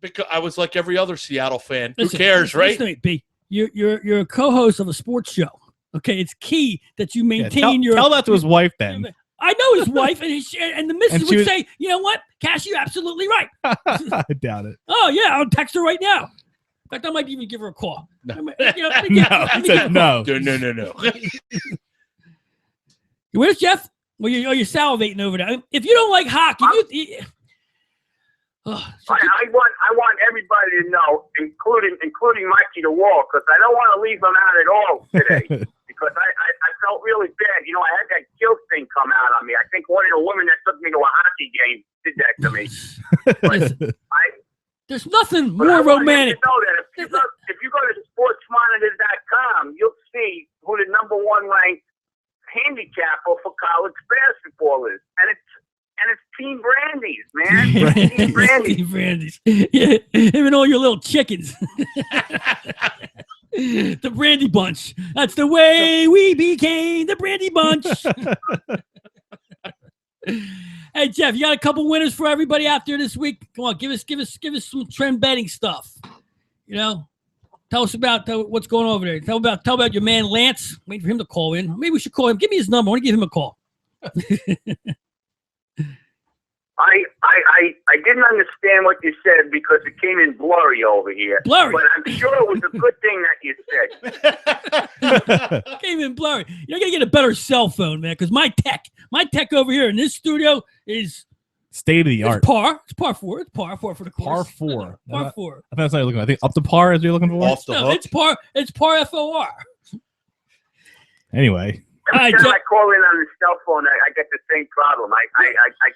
Because I was like every other Seattle fan. Listen, who cares, right? Listen to me, B. You're a co-host of a sports show. Okay, it's key that you maintain your. Tell that to his wife then. I know his wife, and the missus would say, "You know what, Cash, you're absolutely right." I doubt it. Oh yeah, I'll text her right now. In fact, I might even give her a call. No. No. No. Where's Jeff? Well, you're salivating over there. If you don't like hockey, I want everybody to know, including Mikey the Wall, because I don't want to leave him out at all today. Because I felt really bad. I had that guilt thing come out on me. I think one of the women that took me to a hockey game did that to me. There's nothing more romantic. Know that if you go to sportsmonitor.com, you'll see who the #1 ranked handicapper for college basketball is, and it's Team Brandy's, man. Team Brandy's. Team Brandy's. Yeah, him and all your little chickens. The Brandy Bunch. That's the way we became the Brandy Bunch. Hey Jeff, you got a couple winners for everybody out there this week. Come on, give us some trend betting stuff. Tell us about what's going on over there. Tell about your man Lance. Waiting for him to call in. Maybe we should call him. Give me his number. I want to give him a call. I didn't understand what you said because it came in blurry over here. Blurry. But I'm sure it was a good thing that you said. Came in blurry. You're going to get a better cell phone, man, because my tech over here in this studio is state of the art. It's par 4. It's par 4 for the course. Par 4. Par 4. I think that's not you're looking at. I think up to par is you're looking for. Off the hook. It's par FOR. Anyway. Every time I call in on the cell phone, I get the same problem. I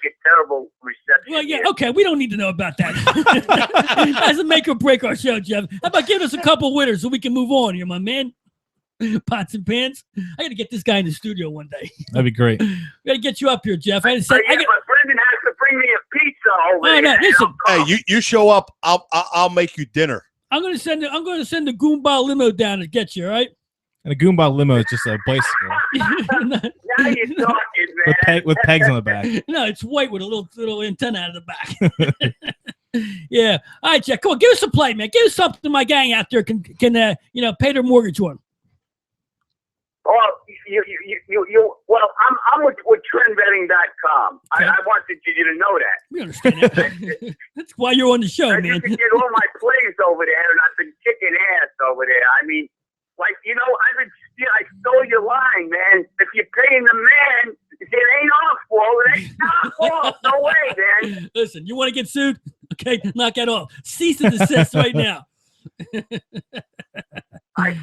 get terrible reception. Well, yeah, okay. We don't need to know about that. That doesn't make or break our show, Jeff. How about giving us a couple winners so we can move on here, my man? Pots and pans. I got to get this guy in the studio one day. That'd be great. We got to get you up here, Jeff. But Brendan has to bring bring me a pizza over No, there. no, listen. Hey, you show up. I'll make you dinner. I'm gonna send the Goombah limo down to get you. All right. And a Goombah limo is just a bicycle Now you're talking, man. with pegs on the back. No, it's white with a little antenna out of the back. Yeah. All right, Jack. Come on, give us a play, man. Give us something my gang out there can pay their mortgage on. Oh, well, I'm with trendbetting.com. Okay. I wanted you to know that. We understand that. That's why you're on the show, And you man. can get all my plays over there, and I've been kicking ass over there. I mean, like, I stole your line, man. If you're paying the man, it ain't our fault. It ain't our fault. No way, man. Listen, you want to get sued? Okay, knock that off. Cease and desist right now. I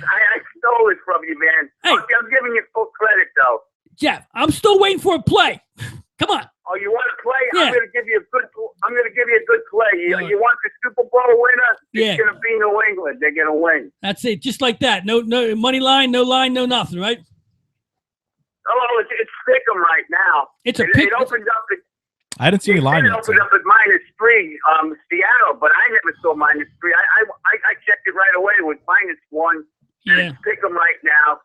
stole it from you, man. Hey. I'm giving you full credit, though. Jeff, I'm still waiting for a play. Come on. Oh, you want to play? Yeah. I'm going to give you a good play. You, All right. you want the Super Bowl winner? Yeah. It's going to be New England. They're going to win. That's it. Just like that. No money line, no nothing, right? Oh, it's Pick'em right now. It's a It pick. opened up at I didn't see any line It yet. opened up at -3, Seattle, but I never saw -3. I checked it right away with -1, and Yeah, it's Pick'em right now.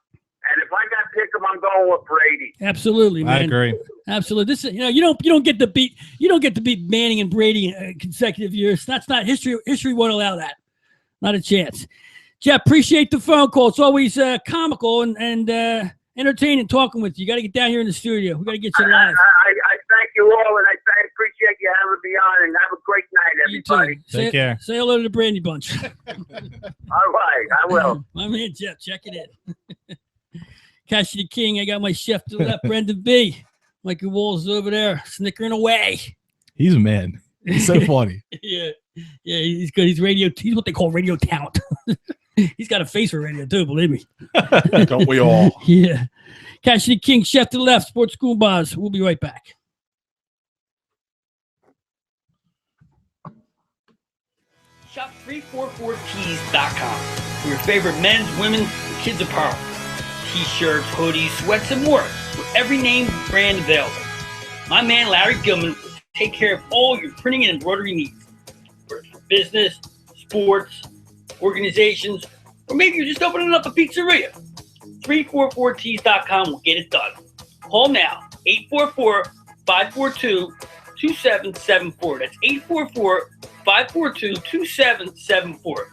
And if I got Pick'em, I'm going with Brady. absolutely, man. I agree. Absolutely. This is, you don't get to beat Manning and Brady in consecutive years. That's not history. History won't allow that. Not a chance. Jeff, appreciate the phone call. It's always comical and entertaining talking with you. You got to get down here in the studio. We got to get you live. I thank you all, and I appreciate you having me on, and have a great night, You too. everybody. Take care. Say hello to the Brandy Bunch. All right, I will. My man Jeff, check it in. Cassidy King, I got my chef to the left, Brendan B. Michael Walls over there, snickering away. He's a man. He's so funny. Yeah, he's good. He's what they call radio talent. He's got a face for radio too, believe me. Don't we all? Yeah. Cassidy King, chef to the left, Sports Goombahs. We'll be right back. Shop 344tees.com for your favorite men's, women's, and kids apparel. T-shirts, hoodies, sweats, and more with every name brand available. My man Larry Gilman will take care of all your printing and embroidery needs. Whether it's for business, sports, organizations, or maybe you're just opening up a pizzeria. 344tees.com will get it done. Call now, 844-542-2774. That's 844-542-2774.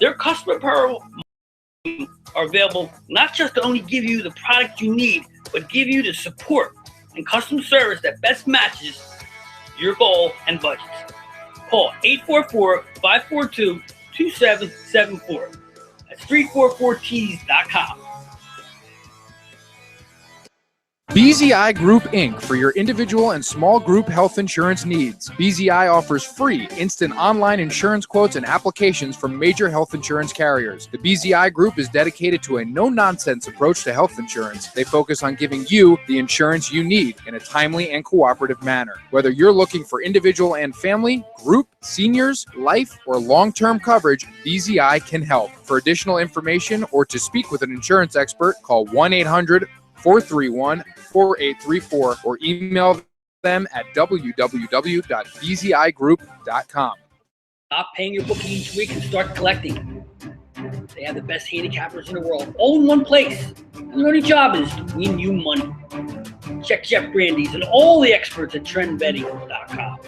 Their customer apparel are available not just to only give you the product you need, but give you the support and customer service that best matches your goal and budgets. Call 844-542-2774. That's 344tees.com. BZI Group Inc. for your individual and small group health insurance needs. BZI offers free, instant online insurance quotes and applications from major health insurance carriers. The BZI Group is dedicated to a no-nonsense approach to health insurance. They focus on giving you the insurance you need in a timely and cooperative manner. Whether you're looking for individual and family, group, seniors, life, or long-term coverage, BZI can help. For additional information or to speak with an insurance expert, call 1-800-431-4834 or email them at www.bzigroup.com. Stop paying your bookie each week and start collecting. They have the best handicappers in the world, all in one place. And their only job is to win you money. Check Jeff Brandy's and all the experts at trendbetting.com.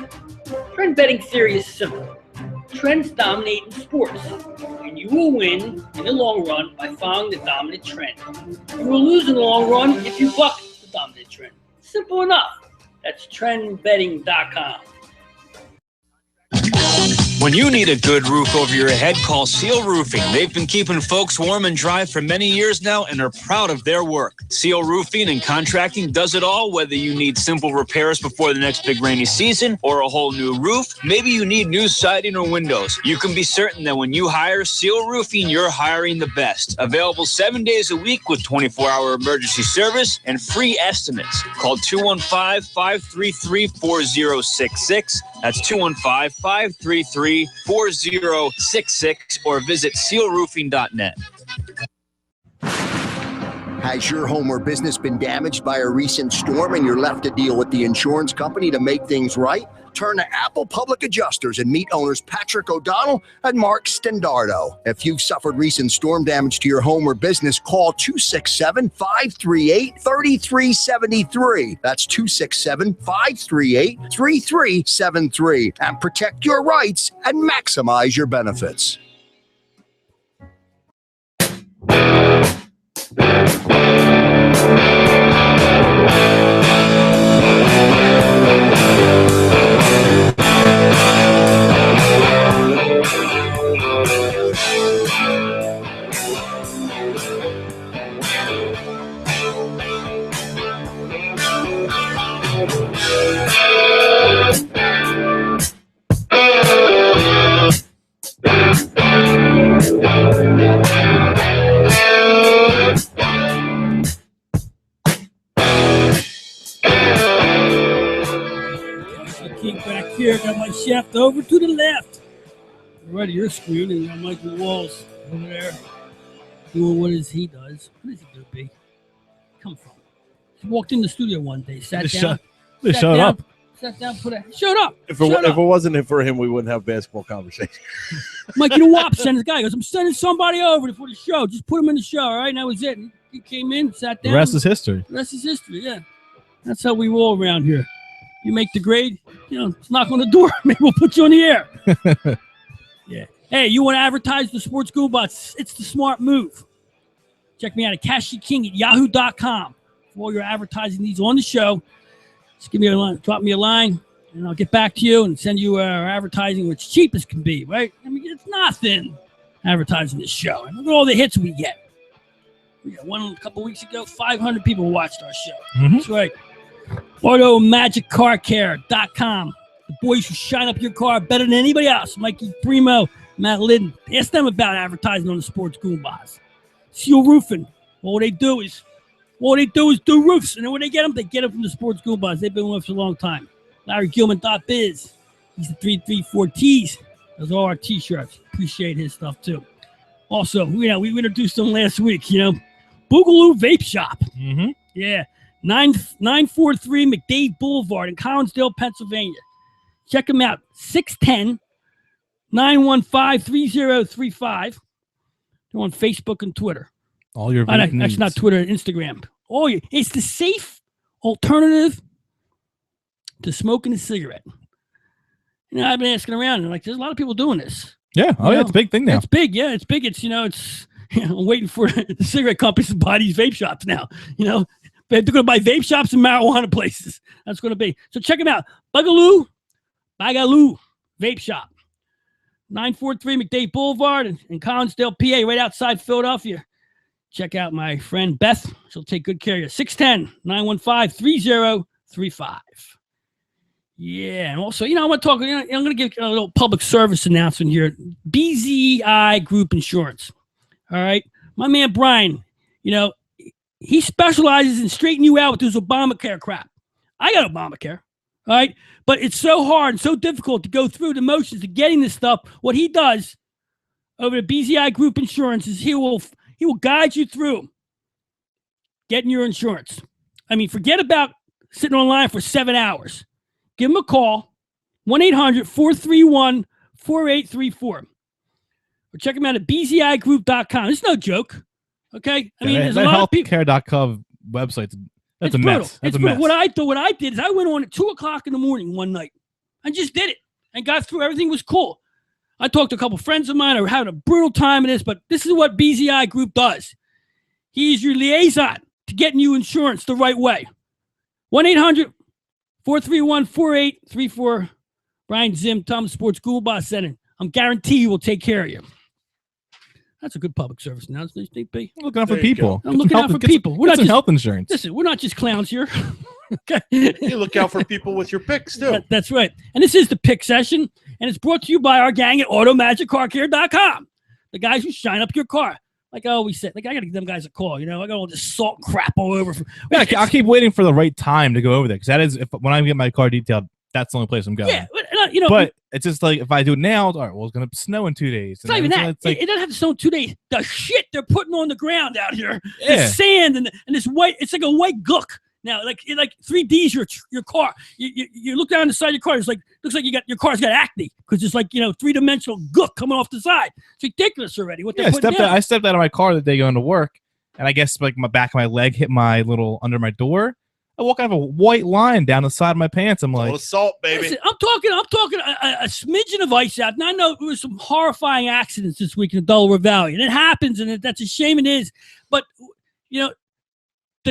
Trend betting theory is simple. Trends dominate in sports, and you will win in the long run by following the dominant trend. You will lose in the long run if you buck the dominant trend. Simple enough. That's trendbetting.com. When you need a good roof over your head, call Seal Roofing. They've been keeping folks warm and dry for many years now and are proud of their work. Seal Roofing and Contracting does it all, whether you need simple repairs before the next big rainy season or a whole new roof. Maybe you need new siding or windows. You can be certain that when you hire Seal Roofing, you're hiring the best. Available 7 days a week with 24-hour emergency service and free estimates. Call 215-533-4066. That's 215-533-4066 or visit sealroofing.net. Has your home or business been damaged by a recent storm and you're left to deal with the insurance company to make things right? Turn to Apple Public Adjusters and meet owners Patrick O'Donnell and Mark Stendardo. If you've suffered recent storm damage to your home or business, call 267-538-3373. That's 267-538-3373 and protect your rights and maximize your benefits. Back here, got my chef over to the left. Right at your screen, and got Michael Walls over there doing what he does. What does he do, B? Come from? He walked in the studio one day, sat down. Shut up. Sat down, shut up. If it wasn't for him, we wouldn't have basketball conversation. Mike, you know what? Send this guy. He goes, I'm sending somebody over for the show. Just put him in the show, all right? And that was it. And he came in, sat down. The rest is history. The rest is history, yeah. That's how we roll around here. You make the grade, knock on the door. Maybe we'll put you on the air. Yeah. Hey, you want to advertise the Sports Goombahs? It's the smart move. Check me out at CashyKing@yahoo.com for all your advertising needs on the show. Just give me a line, drop me a line, and I'll get back to you and send you our advertising, which cheap as can be, right? I mean, it's nothing advertising this show. And look at all the hits we get. We got one a couple weeks ago, 500 people watched our show. Mm-hmm. That's right. AutoMagicCarCare.com. The boys who shine up your car better than anybody else. Mikey Primo, Matt Liddon. Ask them about advertising on the Sports Goombahs. Seal Roofing. All they do is do roofs. And then when they get them from the Sports Goombahs. They've been with us for a long time. LarryGilman.biz. He's the 334Ts. Those are all our T-shirts. Appreciate his stuff, too. Also, we introduced them last week, Boogaloo Vape Shop. Mm-hmm. Yeah. 943 McDade Boulevard in Collinsdale, Pennsylvania. Check them out. 610-915-3035. They're on Facebook and Twitter. All your actually not Twitter, Instagram. It's the safe alternative to smoking a cigarette. I've been asking around, and there's a lot of people doing this. Yeah. Oh, yeah. It's a big thing now. It's big. Yeah, it's big. I'm waiting for the cigarette companies to buy these vape shops now. They're going to buy vape shops and marijuana places. That's going to be. So check them out. Boogaloo Vape Shop. 943 McDade Boulevard in Collinsdale, PA, right outside Philadelphia. Check out my friend Beth. She'll take good care of you. 610-915-3035. Yeah, and also, I want to talk. I'm going to give a little public service announcement here. BZI Group Insurance. All right, my man Brian. He specializes in straightening you out with this Obamacare crap. I got Obamacare, all right, but it's so hard and so difficult to go through the motions of getting this stuff. What he does over at BZI Group Insurance is he will guide you through getting your insurance. I mean, forget about sitting online for 7 hours. Give him a call, 1-800-431-4834. Or check him out at bzigroup.com. It's no joke, okay? I mean, there's a lot of people. Healthcare.gov website. That's a mess. That's a mess. What I did is I went on at 2 o'clock in the morning one night. I just did it and got through. Everything was cool. I talked to a couple friends of mine who were having a brutal time in this, but this is what BZI Group does. He's your liaison to getting you insurance the right way. 1-800-431-4834. Brian Zim, Tom Sports Goombahs Center. I'm guaranteed he will take care of you. That's a good public service announcement, Steve B. I'm looking out for people. I'm looking out for people. We're not just health insurance. Listen, we're not just clowns here. Okay. You look out for people with your picks, too. That's right. And this is the pick session, and it's brought to you by our gang at AutoMagicCarCare.com. The guys who shine up your car. Like I always said, I got to give them guys a call. I got all this salt crap all over. I'll keep waiting for the right time to go over there, because that is, when I get my car detailed, that's the only place I'm going. Yeah, but it's just like, if I do it now, all right, well, it's going to snow in 2 days. It's not even that. It doesn't have to snow in 2 days. The shit they're putting on the ground out here, the sand and this white, it's like a white gook Now, like 3D's your car. You look down the side of your car. It's like looks like your car's got acne because it's like 3-dimensional gook coming off the side. It's ridiculous already. What I stepped out of my car the day going to work, and I guess like my back of my leg hit my little under my door. I walk out of a white line down the side of my pants. I'm like, salt, baby. Listen, I'm talking a smidgen of ice out. Now I know there was some horrifying accidents this week in the Delaware Valley, and it happens, and that's a shame. It is, but the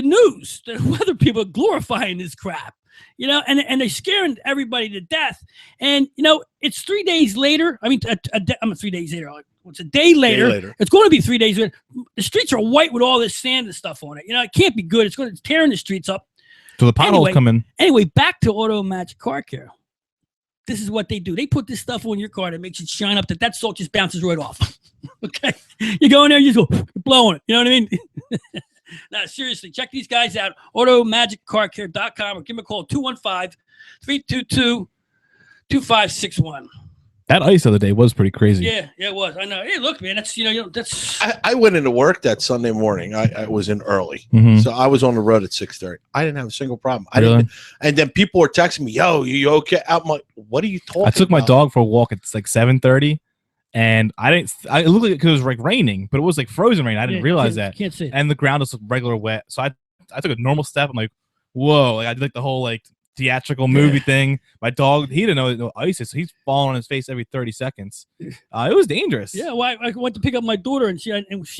news, the weather people are glorifying this crap, and they're scaring everybody to death. And it's 3 days later. I mean, I'm 3 days later. It's a day later. It's going to be 3 days later. The streets are white with all this sand and stuff on it. It can't be good. It's tearing the streets up. So the potholes come in. Anyway, back to Auto Magic Car Care. This is what they do. They put this stuff on your car that makes it shine up. That salt just bounces right off. Okay, you go in there, you just go blowing it. You know what I mean? No, seriously, check these guys out. AutoMagicCarCare.com or give them a call 215-322-2561. That ice the other day was pretty crazy. Yeah, it was. I know. Hey, look, man, that's that's. I went into work that Sunday morning. I was in early, so I was on the road at 6:30. I didn't have a single problem. I didn't. And then people were texting me, "Yo, you okay?" I'm like, "What are you talking?" I took my dog for a walk. It's like 7:30, and I didn't. It looked like it was like raining, but it was like frozen rain. I didn't realize that. Can't see it. And the ground was regular wet. So I took a normal step. I'm like, whoa! Like I did like the whole like theatrical movie thing. My dog, he didn't know ice is, so he's falling on his face every 30 seconds. It was dangerous. Yeah, well, I went to pick up my daughter, and she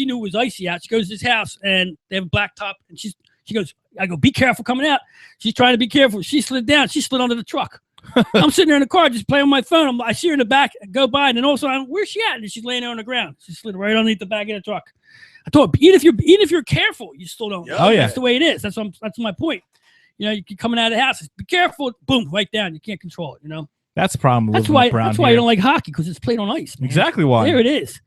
knew it was icy out. She goes to his house, and they have a blacktop, and she goes, I go, be careful coming out. She's trying to be careful. She slid down. She slid under the truck. I'm sitting there in the car just playing with my phone. I see her in the back go by, and then all of a sudden, where's she at? And she's laying there on the ground. She slid right underneath the back of the truck. I told her, even if you're careful, you still don't. Oh, yeah. That's the way it is. That's my point. You're coming out of the house. Be careful. Boom, right down. You can't control it. That's the problem. That's why you don't like hockey, because it's played on ice. Man. Exactly why. There it is.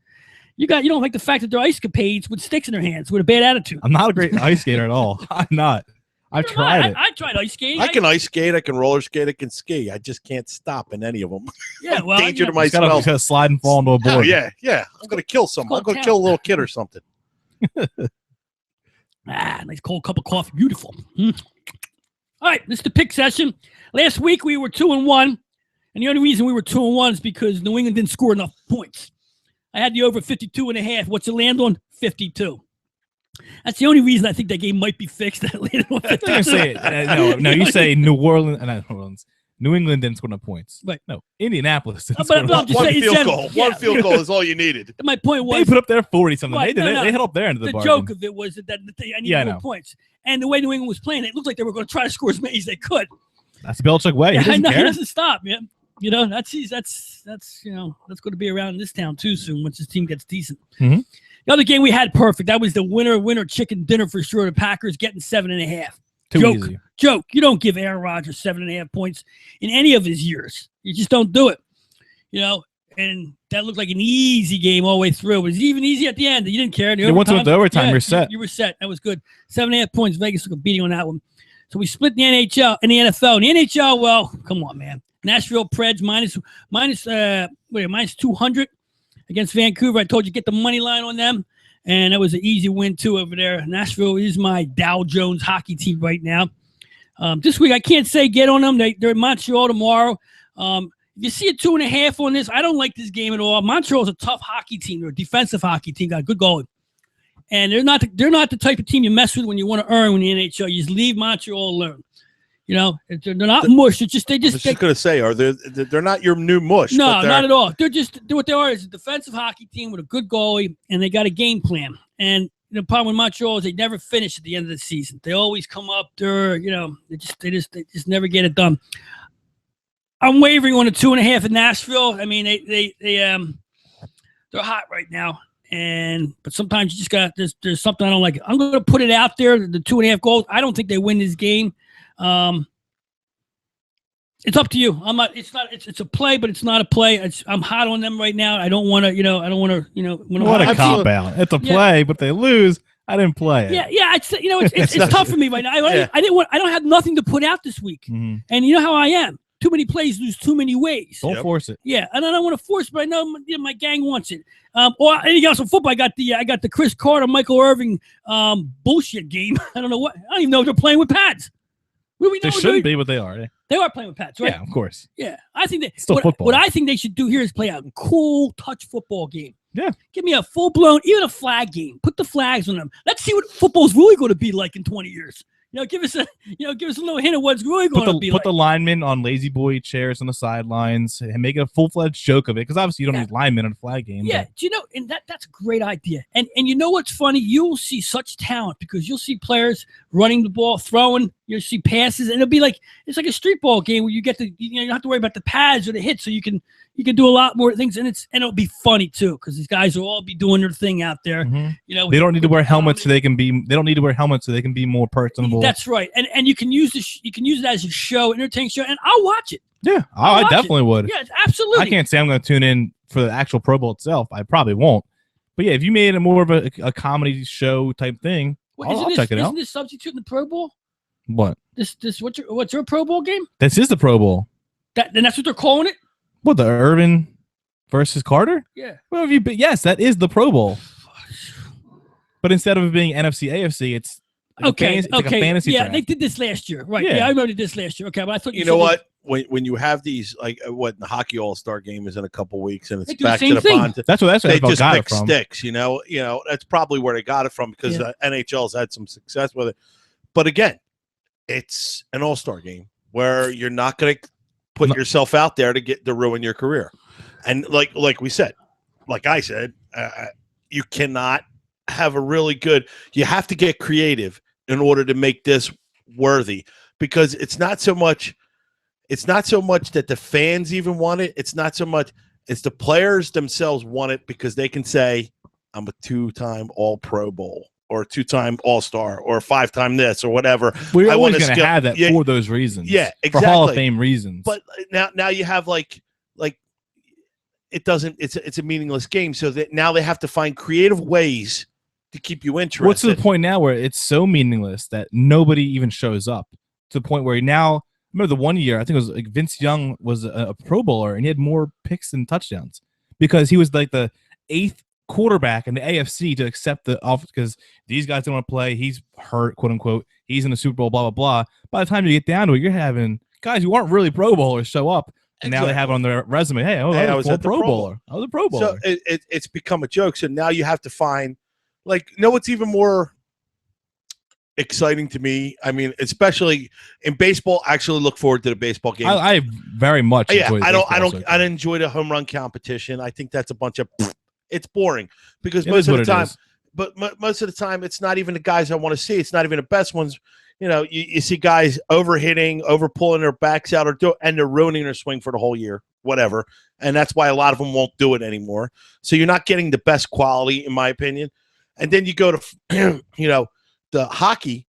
You don't like the fact that they're ice capades with sticks in their hands with a bad attitude. I'm not a great ice skater at all. I'm not. I've tried it. I tried ice skating. I can ice skate. I can roller skate. I can ski. I just can't stop in any of them. Yeah, well, danger to myself. Gotta slide and fall into a board. Oh, yeah. I'm gonna kill someone. I'm gonna kill a little kid or something. Nice cold cup of coffee. Beautiful. All right, this is the pick session. Last week we were 2-1, and the only reason we were 2-1 is because New England didn't score enough points. I had the over 52.5. What's it land on? 52. That's the only reason I think that game might be fixed. That landed on 52. I say it. No. You say New Orleans. New England didn't score enough points. Right. No, Indianapolis didn't But score enough just One saying, field goal. One field goal is all you needed. My point was They put up their 40-something. Right, They did. no. They hit up there into the the bargain. joke of it was that I needed more points. And the way New England was playing, it looked like they were going to try to score as many as they could. That's the Belichick way. Yeah, He doesn't care. He doesn't stop, man. That's going to be around in this town too soon once this team gets decent. Mm-hmm. The other game we had perfect. That was the winner chicken dinner for sure. The Packers getting 7.5. Easy. Joke. You don't give Aaron Rodgers 7.5 points in any of his years. You just don't do it. And that looked like an easy game all the way through. It was even easy at the end. You didn't care. Once it went to overtime, you're set. You were set. That was good. 7.5 points. Vegas took a beating on that one. So we split the NHL and the NFL. In the NHL, well, come on, man. Nashville Preds minus 200 against Vancouver. I told you get the money line on them. And that was an easy win, too, over there. Nashville is my Dow Jones hockey team right now. This week, I can't say get on them. They're in Montreal tomorrow. If you see a 2.5 on this, I don't like this game at all. Montreal's a tough hockey team. They're a defensive hockey team. Got a good goalie. And they're not the type of team you mess with when you want to earn in the NHL. You just leave Montreal alone. They're not mush. It's just I was just going to say, they're not your new mush. No, not at all. They're just what they are is a defensive hockey team with a good goalie, and they got a game plan. And the problem with Montreal is they never finish at the end of the season. They always come up there. They just never get it done. I'm wavering on a 2.5 in Nashville. I mean, they're hot right now. But sometimes you just got there's something I don't like. I'm going to put it out there. The 2.5 goals. I don't think they win this game. It's up to you. I'm not. It's not. It's a play, but it's not a play. I'm hot on them right now. I don't want to. I don't want to. What a cop out! It's a play, but they lose. I didn't play it. Yeah. It's tough for me right now. I don't have nothing to put out this week, and you know how I am. too many plays lose too many ways. Don't force it. Yeah, and I don't want to force, but I know my gang wants it. Or anything else in football? I got the Chris Carter, Michael Irving bullshit game. I don't know what. I don't even know if they're playing with pads. They shouldn't be, but they are. They are playing with pads, right? Yeah, of course. Yeah, I think still football. What I think they should do here is play a cool touch football game. Yeah, give me a full blown, even a flag game. Put the flags on them. Let's see what football's really going to be like in 20 years. Give us a little hint of what's really going to be like. Put the linemen on lazy boy chairs on the sidelines and make it a full-fledged joke of it, because obviously you don't need linemen in a flag game. Yeah, and that's a great idea. And you know what's funny? You'll see such talent because you'll see players running the ball, throwing. You'll see passes, and it'll be like it's like a street ball game where you get you don't have to worry about the pads or the hits, so you can do a lot more things, and it'll be funny too because these guys will all be doing their thing out there. Mm-hmm. They don't need to wear helmets so they can be. They don't need to wear helmets so they can be more personable. That's right, and you can use it as a show, entertaining show, and I'll watch it. Yeah, I definitely would. Yeah, absolutely. I can't say I'm going to tune in for the actual Pro Bowl itself. I probably won't. But yeah, if you made it more of a comedy show type thing, I'll check it out. Isn't this substituting the Pro Bowl? What? This what's your Pro Bowl game? This is the Pro Bowl. And that's what they're calling it? What, the Irvin versus Carter? Yeah. Well, yes, that is the Pro Bowl. But instead of it being NFC AFC, it's like a fantasy yeah, draft. they did this last year, right? Yeah, I remember this last year. Okay, but I thought you know what? When you have these, like the hockey All-Star game is in a couple weeks, and it's back to the bond. That's what they NFL just got pick it from. sticks. That's probably where they got it from because the NHL's had some success with it. But again, it's an All-Star game where you're not going to put yourself out there to ruin your career. And like we said, like I said, you cannot have a really good. You have to get creative in order to make this worthy, because it's not so much that the fans even want it. It's not so much it's the players themselves want it because they can say, I'm a 2-time All Pro Bowl or a 2-time All-Star or a 5-time this or whatever. We're always going to have that for those reasons. Yeah, exactly. For Hall of Fame reasons. But now you have like it doesn't. It's a meaningless game. So that now they have to find creative ways to keep you interested. What's to the point now where it's so meaningless that nobody even shows up, to the point where now, remember the one year, I think it was like Vince Young was a Pro Bowler and he had more picks than touchdowns because he was like the 8th quarterback in the AFC to accept the offer because these guys don't want to play. He's hurt, quote unquote. He's in the Super Bowl, blah, blah, blah. By the time you get down to it, you're having guys who aren't really Pro Bowlers show up. And now they have it on their resume. Hey, I was a Pro Bowler. I was a Pro Bowler. So it's become a joke. So now you have to find, what's even more exciting to me? I mean, especially in baseball, I actually look forward to the baseball game. I very much enjoy I don't enjoy the home run competition. I think that's a bunch of it's boring because most of the time it's not even the guys I want to see. It's not even the best ones. You see guys overhitting, over pulling their backs out, and they're ruining their swing for the whole year, whatever. And that's why a lot of them won't do it anymore. So you're not getting the best quality, in my opinion. And then you go to, the hockey,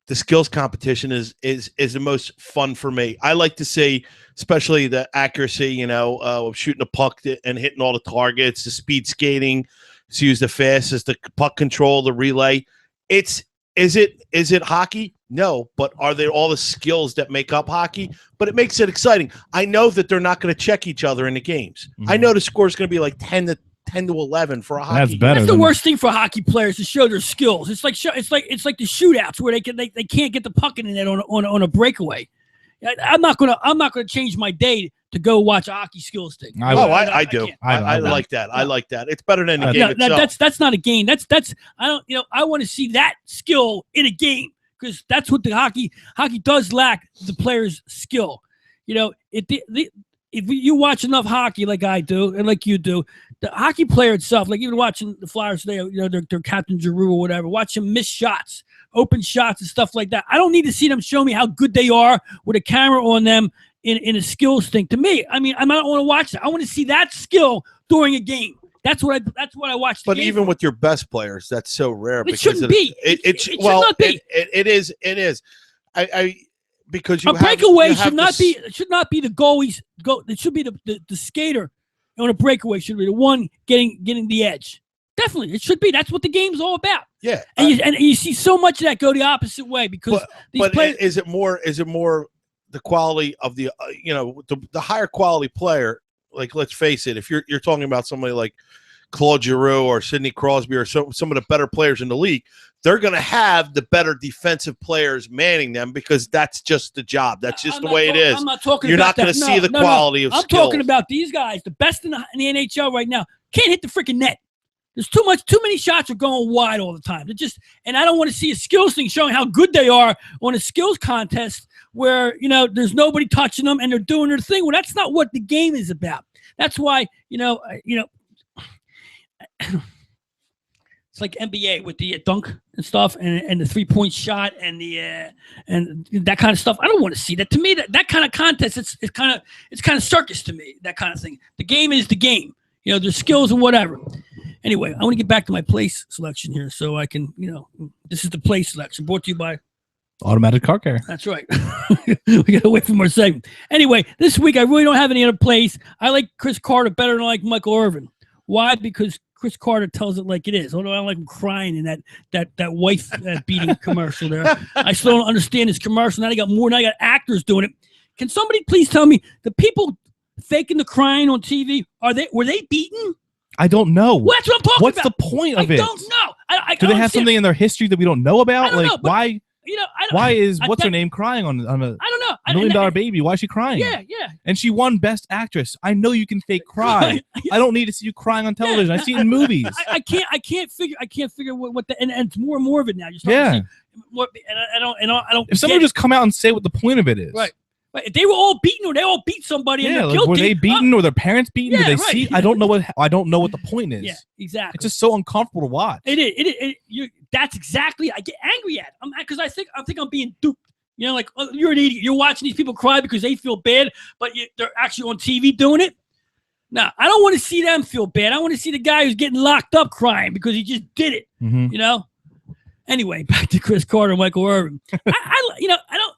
the skills competition is the most fun for me. I like to see, especially the accuracy, of shooting the puck and hitting all the targets, the speed skating, to use the fastest, the puck control, the relay. Is it hockey? No, but are there all the skills that make up hockey? But it makes it exciting. I know that they're not going to check each other in the games. Mm-hmm. I know the score is going to be like 10 to 11 for a hockey. That's better. That's the worst thing for hockey players, to show their skills. It's like the shootouts where they can't get the puck in the net on a breakaway. I'm not gonna change my day to go watch a hockey skills thing. I do. I like that. I like that. It's better than the game itself. That's not a game. I want to see that skill in a game because that's what the hockey does lack, the player's skill. If you watch enough hockey like I do and like you do, the hockey player itself, like even watching the Flyers today, their captain Giroux or whatever, watch him miss shots, open shots and stuff like that. I don't need to see them show me how good they are with a camera on them in a skills thing. To me, I don't want to watch that. I want to see that skill during a game. That's what I watch. But even with your best players, that's so rare. It shouldn't be. It should not be. It is. Because a breakaway should not be the goalie's go. It should be the skater on a breakaway should be the one getting the edge. Definitely, it should be. That's what the game's all about. Yeah, and you see so much of that go the opposite way because these players. Is it more the quality of the the higher quality player. Like, let's face it, if you're talking about somebody like Claude Giroux or Sidney Crosby or some of the better players in the league, they're going to have the better defensive players manning them because that's just the job. That's just the way it is. I'm not talking You're about not going to see the quality of I'm skills. talking about these guys, the best in the NHL right now, can't hit the freaking net. There's too many shots are going wide all the time. And I don't want to see a skills thing showing how good they are on a skills contest where, there's nobody touching them and they're doing their thing. Well, that's not what the game is about. That's why, it's like NBA with the dunk and stuff and the 3-point shot and the and that kind of stuff. I don't want to see that. To me, that kind of contest, it's kind of circus to me, that kind of thing. The game is the game. There's skills and whatever. Anyway, I want to get back to my place selection here so I can, this is the place selection brought to you by Automatic Car Care. That's right. We got to wait for more segment. Anyway, this week I really don't have any other plays. I like Chris Carter better than I like Michael Irvin. Why? Because Chris Carter tells it like it is. Although I don't like him crying in that wife beating commercial there. I still don't understand his commercial. Now they got more. Now I got actors doing it. Can somebody please tell me the people faking the crying on TV were they beaten? I don't know. Well, that's what I'm talking What's about. the point of it? I don't know. Do they have something in their history that we don't know about? I don't know, but, why? Why is what's her name crying on a I don't know. $1 million baby? Why is she crying? Yeah. And she won Best Actress. I know you can fake cry. I don't need to see you crying on television. I see it in movies. I can't figure what the and it's more and more of it now. You're starting to see more, and I don't. If someone would just come out and say what the point of it is, right? If they were all beaten, or they all beat somebody, and they're guilty. Were they beaten, or their parents beaten? Yeah, Did they see? I don't know what the point is. Yeah, exactly. It's just so uncomfortable to watch. It is. That's exactly. I get angry at because I think I'm being duped. Like, oh, you're an idiot. You're watching these people cry because they feel bad, but they're actually on TV doing it. Now, I don't want to see them feel bad. I want to see the guy who's getting locked up crying because he just did it. Mm-hmm. Anyway, back to Chris Carter, and Michael Irvin. I don't.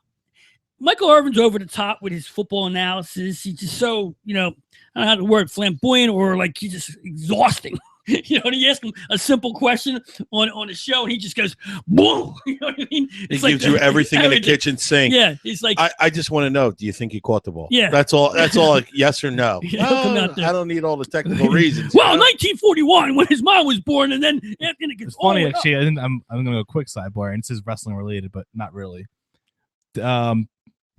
Michael Irvin's over the top with his football analysis. He's just so, I don't know how the word flamboyant or like he's just exhausting. And he asks him a simple question on the show and he just goes, boom. You know what I mean? He gives you everything in the kitchen sink. Yeah. He's like, I just want to know, do you think he caught the ball? Yeah. That's all. Like, yes or no. I don't need all the technical reasons. Well, 1941 when his mom was born and then it gets funny actually. I'm going to go a quick sidebar and this is wrestling related, but not really.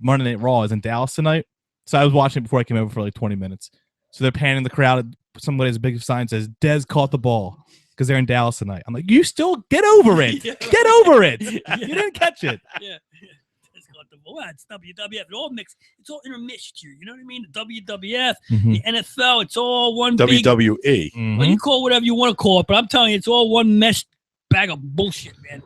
Monday Night Raw is in Dallas tonight. So I was watching it before I came over for like 20 minutes. So they're panning the crowd. Somebody has a big sign that says, Dez caught the ball because they're in Dallas tonight. I'm like, you still get over it. Get over it. You didn't catch it. Yeah. Dez caught the ball. It's WWF. It all mixed. It's all intermixed here. You know what I mean? The WWF, the NFL, it's all one WWE. big. Well, you call it whatever you want to call it, but I'm telling you, it's all one meshed bag of bullshit, man.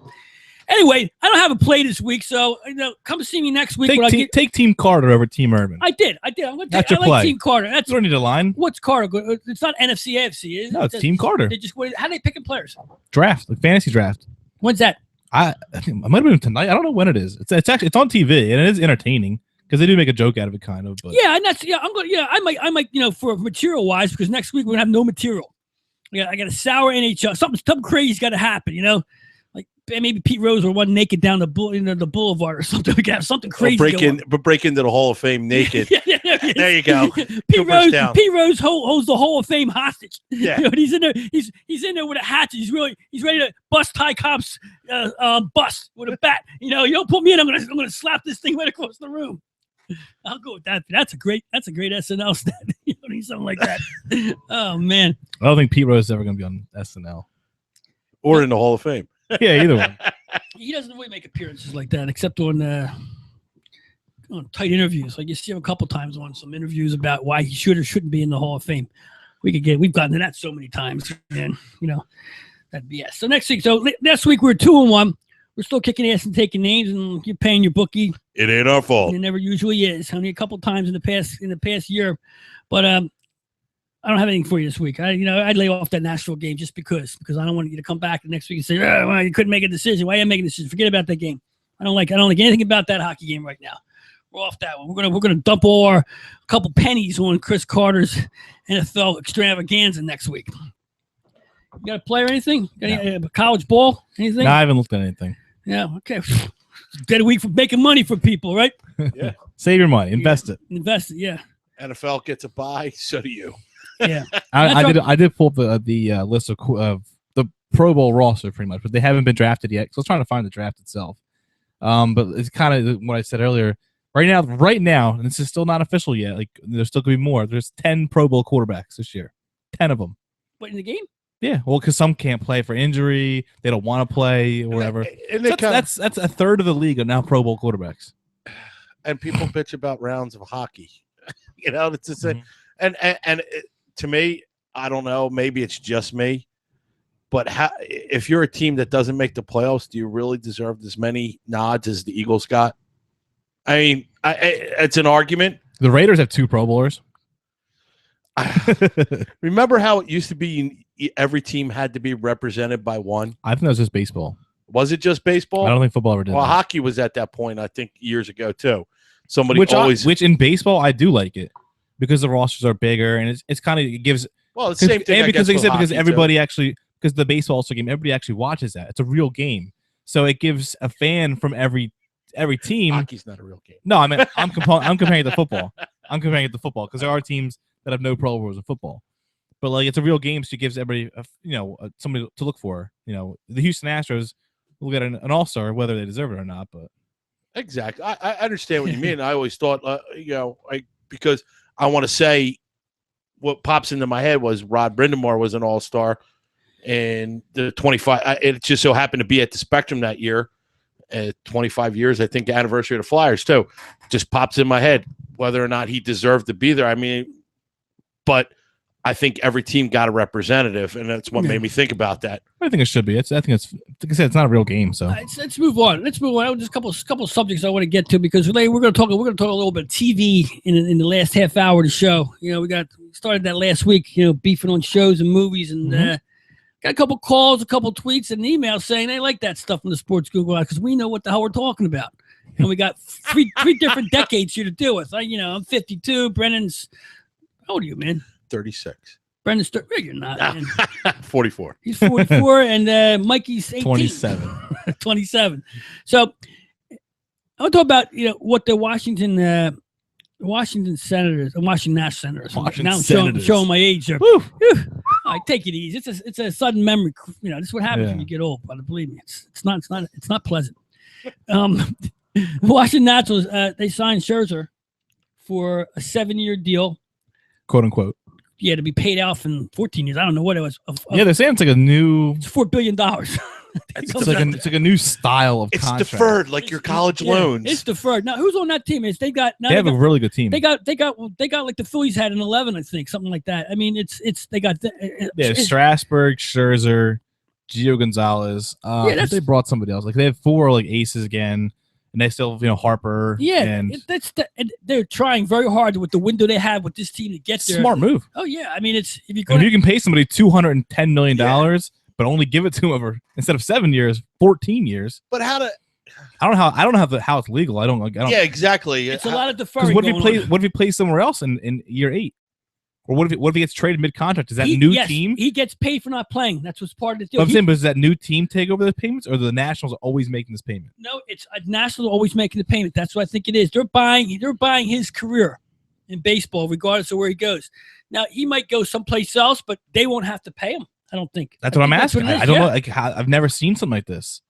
Anyway, I don't have a play this week, so come see me next week. Take Team Carter over Team Irvin. I did. I'm going to take. I like Team Carter. You don't need a line. What's Carter? It's not NFC, AFC, is it? No, it's Team Carter. They just how they picking players? Draft, like fantasy draft. When's that? I think it might have been tonight. I don't know when it is. It's on TV and it is entertaining because they do make a joke out of it, kind of. But yeah, and I'm going. Yeah, I might. For material wise, because next week we're gonna have no material. I got a sour NHL. Something crazy's got to happen. Like maybe Pete Rose or one naked down the boulevard or something. We got something crazy. Break into the Hall of Fame naked. There you go. Pete Rose holds the Hall of Fame hostage. Yeah. He's in there. He's in there with a hatchet. He's ready to bust Ty Cobb's bust with a bat. You don't put me in. I'm gonna slap this thing right across the room. I'll go with that. That's a great SNL stat. Something like that. Oh man. I don't think Pete Rose is ever gonna be on SNL or in the Hall of Fame. Yeah, either one. He doesn't really make appearances like that, except on tight interviews. Like you see him a couple times on some interviews about why he should or shouldn't be in the Hall of Fame. We've gotten to that so many times, and that BS. So next week, we're 2-1. We're still kicking ass and taking names, and you're paying your bookie. It ain't our fault. It never usually is. Only a couple times in the past year, but I don't have anything for you this week. I'd lay off that Nashville game just because I don't want you to come back the next week and say, well, you couldn't make a decision. Why are you making a decision? Forget about that game. I don't like anything about that hockey game right now. We're off that one. We're gonna dump a couple pennies on Chris Carter's NFL extravaganza next week. You got a play or anything? Got any college ball? Anything? No, I haven't looked at anything. Yeah. Okay. Get a week for making money for people, right? Yeah. Save your money, invest it. Invest it, yeah. NFL gets a bye, so do you. Yeah. I did pull up the list of the Pro Bowl roster pretty much, but they haven't been drafted yet. So I was trying to find the draft itself. But it's kind of what I said earlier. Right now, and this is still not official yet. Like there's still gonna be more. There's 10 Pro Bowl quarterbacks this year. 10 of them. What, in the game? Yeah, well, because some can't play for injury, they don't want to play or whatever. And So that's a third of the league are now Pro Bowl quarterbacks. And people bitch about rounds of hockey. It's just and to me, I don't know. Maybe it's just me, but if you're a team that doesn't make the playoffs, do you really deserve as many nods as the Eagles got? I mean, it's an argument. The Raiders have 2 Pro Bowlers. Remember how it used to be every team had to be represented by one? I think that was just baseball. Was it just baseball? I don't think football ever did. Well, that. hockey was at that point, I think, years ago too. Which in baseball I do like it because the rosters are bigger and it's kind of it gives. Well, it's the same thing. And because like I said, because everybody too. because the baseball game, everybody actually watches that. It's a real game, so it gives a fan from every team. Hockey's not a real game. No, I mean I'm comparing it to football. I'm comparing it to football because there are teams that have no Pro Bowls in football, but like it's a real game, so it gives everybody somebody to look for. The Houston Astros will get an all-star whether they deserve it or not, but. Exactly. I understand what you mean. I always thought, because I want to say what pops into my head was Rod Brindamore was an all-star, and the 25. It just so happened to be at the Spectrum that year. 25 years, I think, the anniversary of the Flyers too. Just pops in my head whether or not he deserved to be there. I mean, but I think every team got a representative, and that's what made me think about that. I think it should be. I think it's like I said, it's not a real game. So let's move on. Just a couple subjects I want to get to because today we're going to talk a little bit of TV in the last half hour of the show. We started that last week. Beefing on shows and movies, and got a couple calls, a couple tweets, and emails saying they like that stuff from the Sports Google because we know what the hell we're talking about, and we got three different decades here to deal with. I'm 52. Brennan's how old are you, man? 36. Brendan's you're not. Man. 44. He's 44, and Mikey's 18. 27. 27. So I want to talk about what the Washington Senators, Washington National Senators. Now I'm showing my age there. All right, take it easy. It's a sudden memory. This is what happens when you get old. But believe me, it's not pleasant. Washington Nationals they signed Scherzer for a 7-year deal, quote unquote. Yeah, to be paid out in 14 years. I don't know what it was. They're saying it's like a new. It's $4 billion. It's like a new style of contract. It's deferred, like your college loans. It's deferred. Now, who's on that team? They have a really good team. They got like the Phillies had in 11, I think, something like that. I mean, they got Strasburg, Scherzer, Gio Gonzalez. They brought somebody else. Like they have 4 like aces again. And they still, Harper. Yeah, and they're trying very hard with the window they have with this team to get there. Smart move. Oh yeah, I mean if you can pay somebody $210 million, but only give it to them instead of 7 years, 14 years. But how to? I don't know how it's legal. I don't. Yeah, exactly. It's a lot of deferring. What if he plays somewhere else in year 8? Or what if he gets traded mid-contract? Is that team? He gets paid for not playing. That's what's part of the deal. I'm saying, but does that new team take over the payments, or the Nationals are always making this payment? No, it's Nationals always making the payment. That's what I think it is. They're buying his career in baseball, regardless of where he goes. Now he might go someplace else, but they won't have to pay him. I don't think. That's what I'm asking. I don't know. Like I've never seen something like this.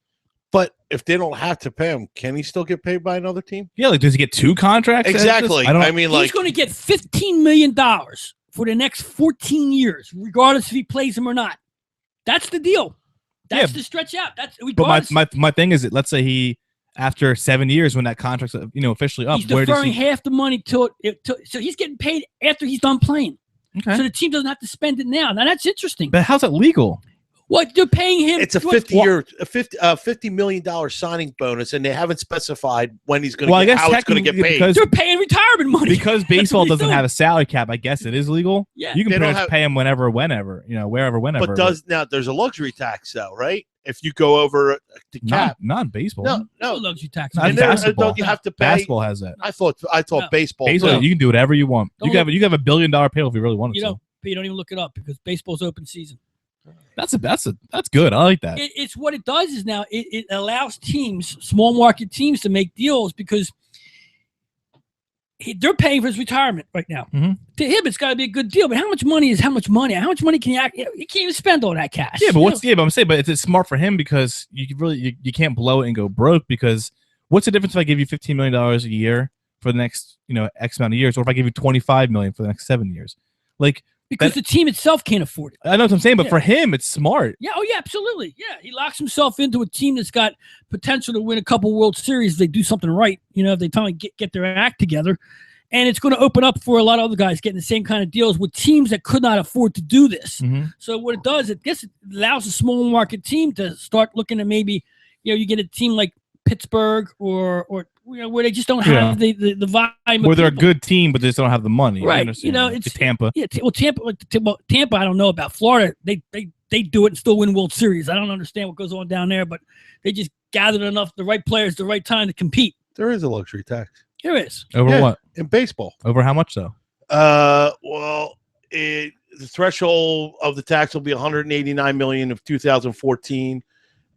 But if they don't have to pay him, can he still get paid by another team? Yeah, like does he get 2 contracts? Exactly. I mean, he's going to get $15 million. For the next 14 years, regardless if he plays him or not. That's the deal. That's the stretch out. That's regardless. But my thing is that let's say he, after 7 years when that contract's officially up, he's deferring half the money so he's getting paid after he's done playing. Okay. So the team doesn't have to spend it now. Now that's interesting. But how's that legal? What they're paying him? It's a $50 million signing bonus, and they haven't specified when he's going to how it's going to get paid. They're paying retirement money because baseball doesn't have a salary cap. I guess it is legal. Yeah, you can pretty much pay him whenever, wherever. But there's a luxury tax though, right? If you go over the cap, not in baseball. No luxury tax. Not basketball. Don't you have to pay? Basketball has that. I thought baseball. Baseball, you can do whatever you want. You have $1 billion payoff if you really wanted to. But you don't even look it up because baseball's open season. That's good. I like that. It's what it does is now it allows teams, small market teams, to make deals because they're paying for his retirement right now. Mm-hmm. To him, it's got to be a good deal. But how much money is how much money? How much money can you? You can't even spend all that cash. Yeah, but but I'm saying, but it's smart for him because you can't blow it and go broke. Because what's the difference if I give you $15 million a year for the next X amount of years, or if I give you $25 million for the next 7 years? Like, because the team itself can't afford it. I know what I'm saying, but for him, it's smart. Yeah. Oh, yeah. Absolutely. Yeah. He locks himself into a team that's got potential to win a couple World Series if they do something right. If they finally get their act together. And it's going to open up for a lot of other guys getting the same kind of deals with teams that could not afford to do this. Mm-hmm. So what it does, it allows a small market team to start looking at maybe, you get a team like Pittsburgh or where they just don't have the vibe. Where they're a good team, but they just don't have the money. Right. It's Tampa. Yeah. Tampa, I don't know about. Florida, they do it and still win World Series. I don't understand what goes on down there, but they just gathered enough, the right players, the right time to compete. There is a luxury tax. There is. Over what? In baseball. Over how much though? Well, the threshold of the tax will be $189 million of 2014,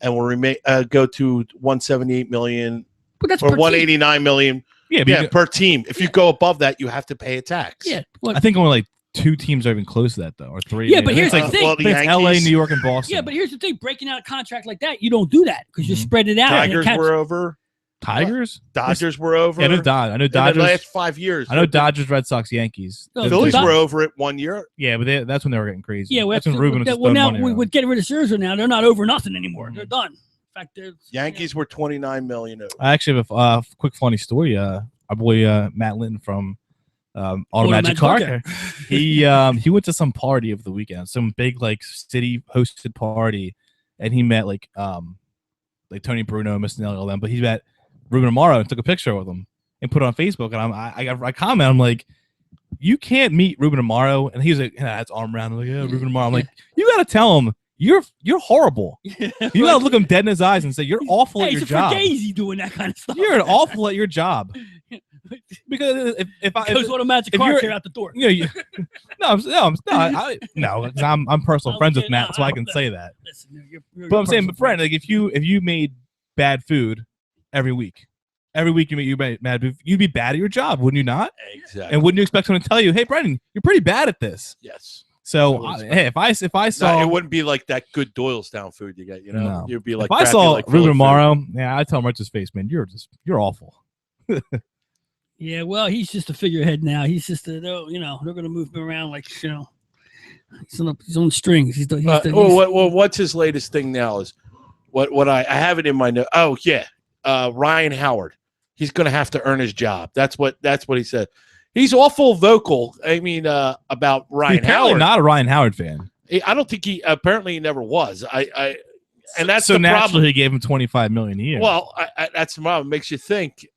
and will remain go to $178 million. But that's or $189 million. Yeah, per team. If you go above that, you have to pay a tax. Yeah. I think only like 2 teams are even close to that though, or 3. Yeah, but here's the thing. Well, it's LA, New York, and Boston. Yeah, but here's the thing: breaking out a contract like that, you don't do that because you're spreading it out. Tigers were over. Tigers? Dodgers were over. Yeah, I know Dodgers. In the last 5 years. I know Dodgers, Red Sox, Yankees. No, Phillies were over it 1 year. Yeah, but that's when they were getting crazy. Yeah, that's when Ruben was just throwing now money we're around. getting rid of Scherzer now. They're not over nothing anymore. They're done. In fact, Yankees were $29 million over. I actually have a quick funny story. Our boy Matt Linton from Auto Magic Car Care. He went to some party over the weekend, some big like city hosted party, and he met like Tony Bruno, Miss Nelly, all them. But he met Ruben Amaro and took a picture with him and put it on Facebook. And I comment, I'm like, you can't meet Ruben Amaro, and he's like, his arm around. I'm like, yeah, Ruben Amaro. I'm like, you got to tell him you're horrible. You got to look him dead in his eyes and say you're awful at your job. He's doing that kind of stuff. You're awful at your job. Because if goes Auto Magic Car Care out the door. No, because I'm personal friends with Matt, so I can say that. Listen, but I'm saying, but friend, like if you made bad food every week you made bad food, you'd be bad at your job, wouldn't you not? Exactly. And wouldn't you expect someone to tell you, hey, Brendan, you're pretty bad at this? Yes. So hey, if I saw, it wouldn't be like that good Doylestown food you get. No. You'd be like, if I saw like Ruben Amaro, I tell him right to his face, man, you're awful. Yeah, well, he's just a figurehead now. He's just they're going to move him around like he's on his own strings. What's his latest thing now is what I have it in my note. Oh yeah, Ryan Howard. He's going to have to earn his job. That's what he said. He's awful vocal. I mean, about Ryan Howard. Not a Ryan Howard fan. I don't think he never was. And that's so the naturally problem. He gave him $25 million a year. Well, that's the problem. It makes you think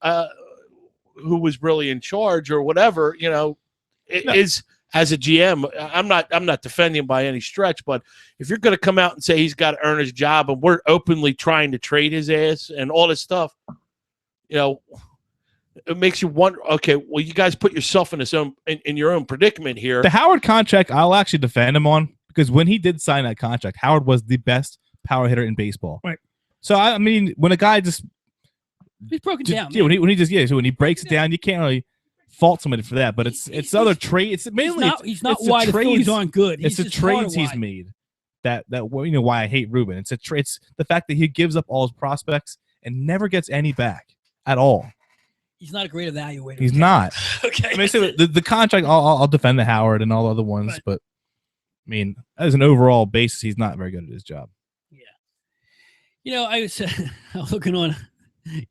who was really in charge or whatever. Is as a GM. I'm not defending him by any stretch, but if you're going to come out and say he's got to earn his job, and we're openly trying to trade his ass and all this stuff, it makes you wonder. Okay, well, you guys put yourself in your own predicament here. The Howard contract, I'll actually defend him on, because when he did sign that contract, Howard was the best power hitter in baseball. Right. So I mean, when a guy he's broken down. Yeah, when he breaks it down, you can't really fault somebody for that. But it's other traits. It's mainly he's not why the Phillies aren't good. It's the trades he's made that why I hate Ruben. It's the fact that he gives up all his prospects and never gets any back at all. He's not a great evaluator. He's not. Okay. I mean, the contract, I'll defend the Howard and all the other ones, right. But I mean, as an overall basis, he's not very good at his job. Yeah. I was looking on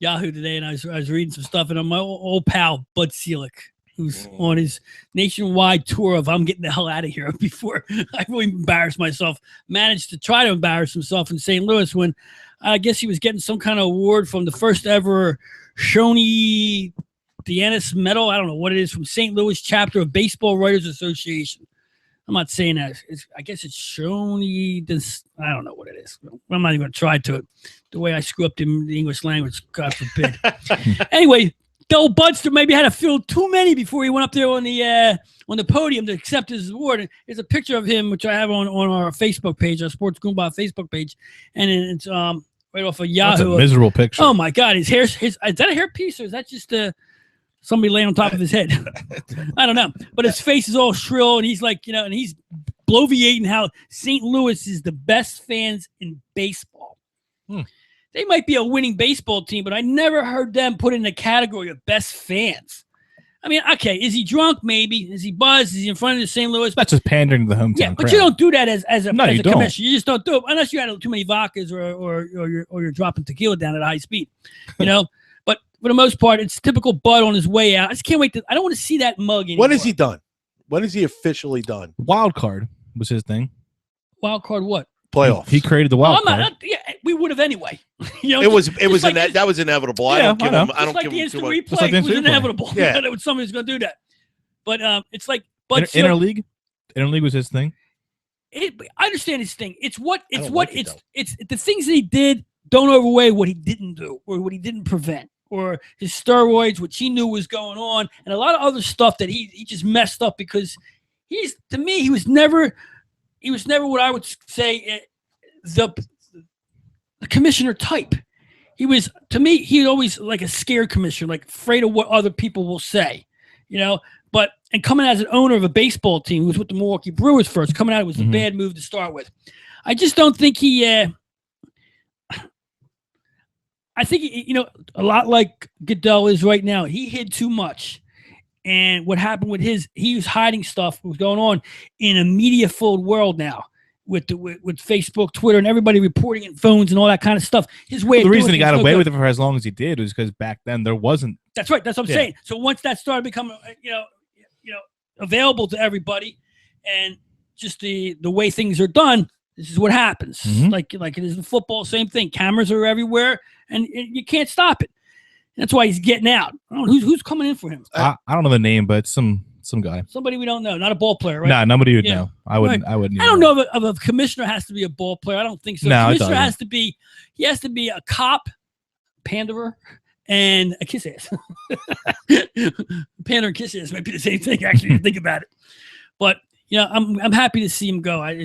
Yahoo today, and I was reading some stuff, and my old pal Bud Selick, who's on his nationwide tour of "I'm getting the hell out of here" before I really embarrassed myself, managed to try to embarrass himself in St. Louis when I guess he was getting some kind of award from the first ever Shoney Deanis Medal. I don't know what it is, from St. Louis chapter of Baseball Writers Association. I'm not saying that. I guess it's Shoney. I don't know what it is. I'm not even going to try to it. The way I screw up the English language, God forbid. Anyway, Bill Budster maybe had to fill too many before he went up there on the podium to accept his award. And there's a picture of him, which I have on our Facebook page, our Sports Goombah Facebook page, and it's right off of Yahoo. That's a miserable picture. Oh my God, his hair. Is that a hairpiece or is that just a? somebody lay on top of his head. I don't know. But his face is all shrill, and he's like, and he's bloviating how St. Louis is the best fans in baseball. They might be a winning baseball team, but I never heard them put in the category of best fans. I mean, okay, is he drunk? Maybe. Is he buzzed? Is he in front of the St. Louis? That's just pandering to the hometown. Yeah, but crowd. you don't do that as a don't. commissioner. You just don't do it unless you had too many vodkas or you're dropping tequila down at high speed, But for the most part, it's typical Bud on his way out. I just can't wait I don't want to see that mug anymore. When is he done? When is he officially done? Wild card was his thing. Wild card what? Playoffs. He created the wild card. We would have anyway. It was that was inevitable. I don't give him. I don't give him too much. Replay, it was inevitable. Yeah, that somebody was going to do that. But it's like interleague. Interleague was his thing. I understand his thing. It's the things that he did don't overweigh what he didn't do or what he didn't prevent or his steroids, which he knew was going on, and a lot of other stuff that he just messed up because he was never what I would say the commissioner type. He was, to me, he was always like a scared commissioner, like afraid of what other people will say, But coming as an owner of a baseball team, who was with the Milwaukee Brewers first, coming out, it was a bad move to start with. I just don't think he. I think a lot like Goodell is right now. He hid too much, and what happened with he was hiding stuff that was going on in a media-filled world now. With Facebook, Twitter, and everybody reporting in phones and all that kind of stuff. His way. The reason he got away with it for as long as he did was because back then there wasn't. That's right. That's what I'm saying. So once that started becoming, available to everybody, and just the way things are done, this is what happens. Like it is in football, same thing. Cameras are everywhere, and you can't stop it. That's why he's getting out. I don't know who's coming in for him. I don't know the name, but some guy. Somebody we don't know. Not a ball player, right? No, nobody would know. I wouldn't. Right. I wouldn't. I don't know if a commissioner has to be a ball player. I don't think so. No, Commissioner has to be. He has to be a cop, panderer, and a kiss ass. Pander and kiss ass might be the same thing. Actually, if you think about it. But I'm happy to see him go. I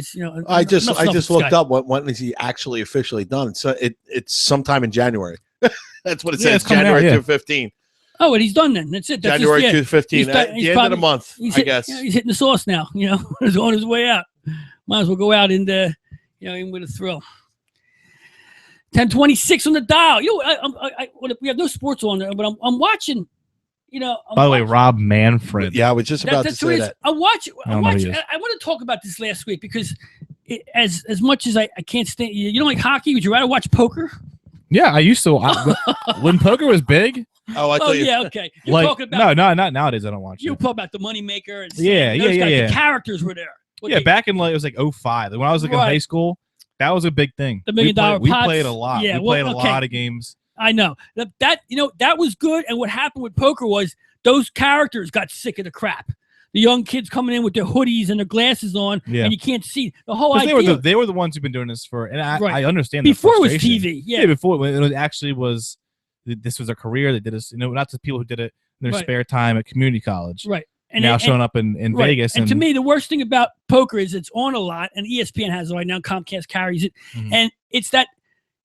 just looked up when is he actually officially done. So it's sometime in January. That's what it says. January 2/15. Oh, and he's done then. That's it. That's January 2/15. At the end of the month, I guess. He's hitting the sauce now. He's on his way out. Might as well go out and even with a thrill. 10:26 on the dial. We have no sports on there, but I'm watching. By the way, Rob Manfred. Yeah, I was just about to say that. I want to talk about this last week because as much as I can't stand you don't like hockey. Would you rather watch poker? Yeah, I used to. When poker was big. Okay. You're talking about not nowadays. I don't watch. You talk about the Moneymaker and yeah. The characters were there. Back in it was like 2005. When I was in high school, that was a big thing. The $1 million we played a lot. Yeah, we played a lot of games. I know that was good. And what happened with poker was those characters got sick of the crap. The young kids coming in with their hoodies and their glasses on, and you can't see the whole idea. They were the ones who've been doing this for, and I understand before it was TV. Yeah, before when it actually was. This was a career. They did this, not just people who did it in their spare time at community college. Right. And now showing up in Vegas. And to me, the worst thing about poker is it's on a lot, and ESPN has it right now. Comcast carries it. And it's that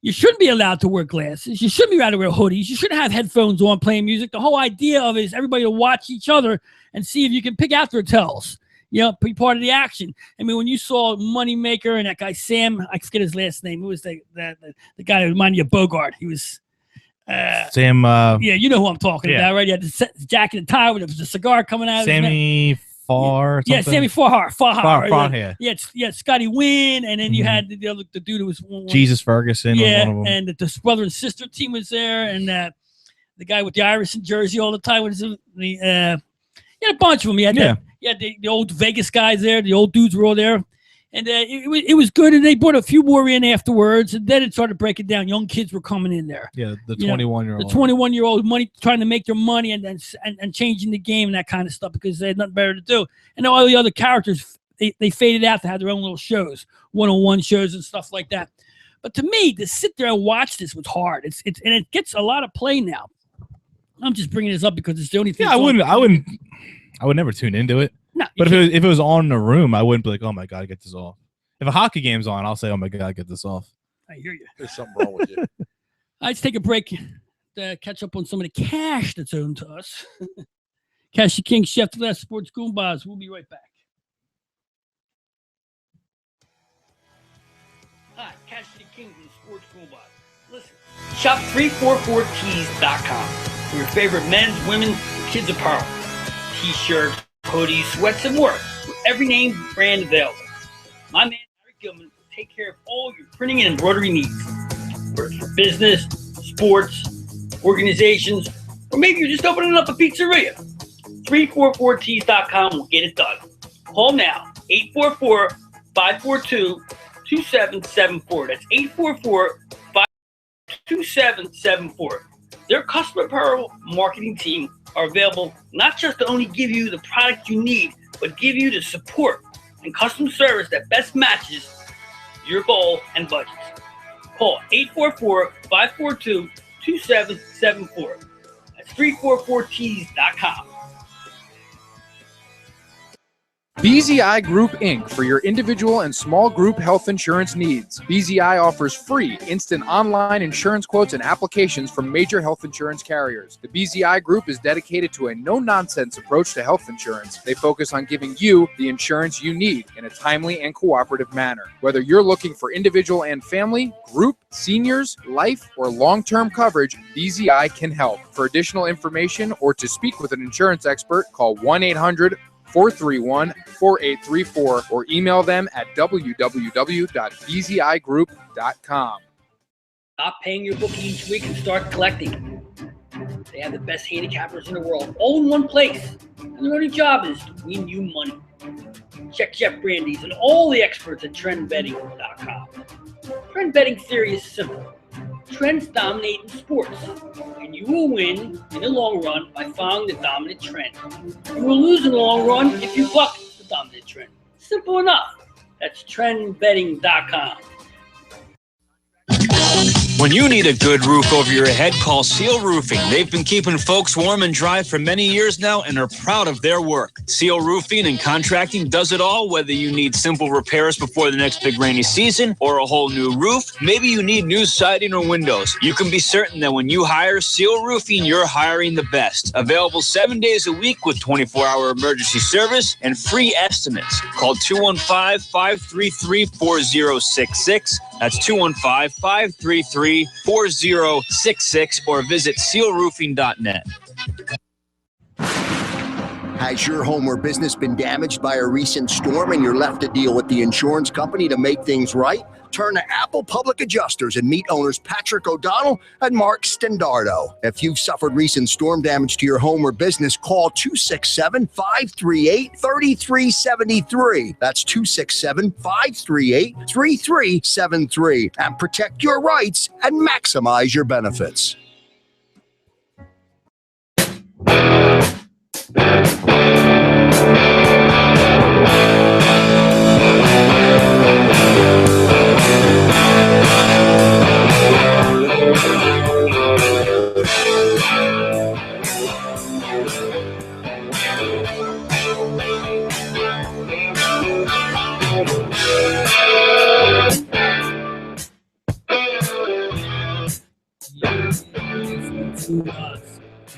you shouldn't be allowed to wear glasses. You shouldn't be allowed to wear hoodies. You shouldn't have headphones on playing music. The whole idea of it is everybody to watch each other and see if you can pick out their tells. Be part of the action. I mean, when you saw Moneymaker and that guy, Sam, I forget his last name. Who was the guy that reminded you of Bogart? He was... Sam. Yeah, you know who I'm talking about, right? He had the jacket and tie with the cigar coming out. Sammy Farr. Yeah, Sammy Farr. Right? Yeah, Scotty Wynn, and then you had the dude who was Jesus Ferguson. Yeah, and the brother and sister team was there, and the guy with the Irish in jersey all the time was a bunch of them. He had the old Vegas guys there. The old dudes were all there. And it was good, and they brought a few more in afterwards, and then it started breaking down. Young kids were coming in there. Yeah, the 21-year-old. The 21-year-old money trying to make their money and changing the game and that kind of stuff because they had nothing better to do. And all the other characters, they faded out to have their own little shows, one-on-one shows and stuff like that. But to me, to sit there and watch this was hard. And it gets a lot of play now. I'm just bringing this up because it's the only thing. Yeah, I would never tune into it. No, but if it was on in a room, I wouldn't be like, oh my God, get this off. If a hockey game's on, I'll say, oh my God, get this off. I hear you. There's something wrong with you. Let's take a break. catch up on some of the cash that's owed to us. Cash the King, Chef the Last Sports Goombahs. We'll be right back. Hi, Cash the King from the Sports Goombahs. Listen, shop 344tees.com for your favorite men's, women's, and kids apparel. T-shirts, hoodies, sweats, and more with every name brand available. My man, Harry Gilman, will take care of all your printing and embroidery needs. Whether it's for business, sports, organizations, or maybe you're just opening up a pizzeria. 344tees.com will get it done. Call now, 844-542-2774. That's 844-52774. Their customer apparel marketing team are available not just to only give you the product you need, but give you the support and customer service that best matches your goal and budgets. Call 844-542-2774. That's 344tees.com. BZI Group Inc. for your individual and small group health insurance needs. BZI offers free instant online insurance quotes and applications from major health insurance carriers. The BZI Group is dedicated to a no-nonsense approach to health insurance. They focus on giving you the insurance you need in a timely and cooperative manner. Whether you're looking for individual and family, group, seniors, life, or long-term coverage, BZI can help. For additional information or to speak with an insurance expert, call 1-800-431-4834 or email them at www.bzigroup.com. Stop paying your bookie each week and start collecting. They have the best handicappers in the world, all in one place. And their only job is to win you money. Check Jeff Brandy's and all the experts at trendbetting.com. Trend betting theory is simple. Trends dominate in sports, and you will win in the long run by following the dominant trend. You will lose in the long run if you buck the dominant trend. Simple enough. That's trendbetting.com. When you need a good roof over your head, call Seal Roofing. They've been keeping folks warm and dry for many years now and are proud of their work. Seal Roofing and Contracting does it all, whether you need simple repairs before the next big rainy season or a whole new roof. Maybe you need new siding or windows. You can be certain that when you hire Seal Roofing, you're hiring the best. Available 7 days a week with 24-hour emergency service and free estimates. Call 215-533-4066. That's 215-533-4066 or visit sealroofing.net. Has your home or business been damaged by a recent storm and you're left to deal with the insurance company to make things right? Turn to Apple Public Adjusters and meet owners Patrick O'Donnell and Mark Stendardo. If you've suffered recent storm damage to your home or business, call 267-538-3373. That's 267-538-3373 and protect your rights and maximize your benefits.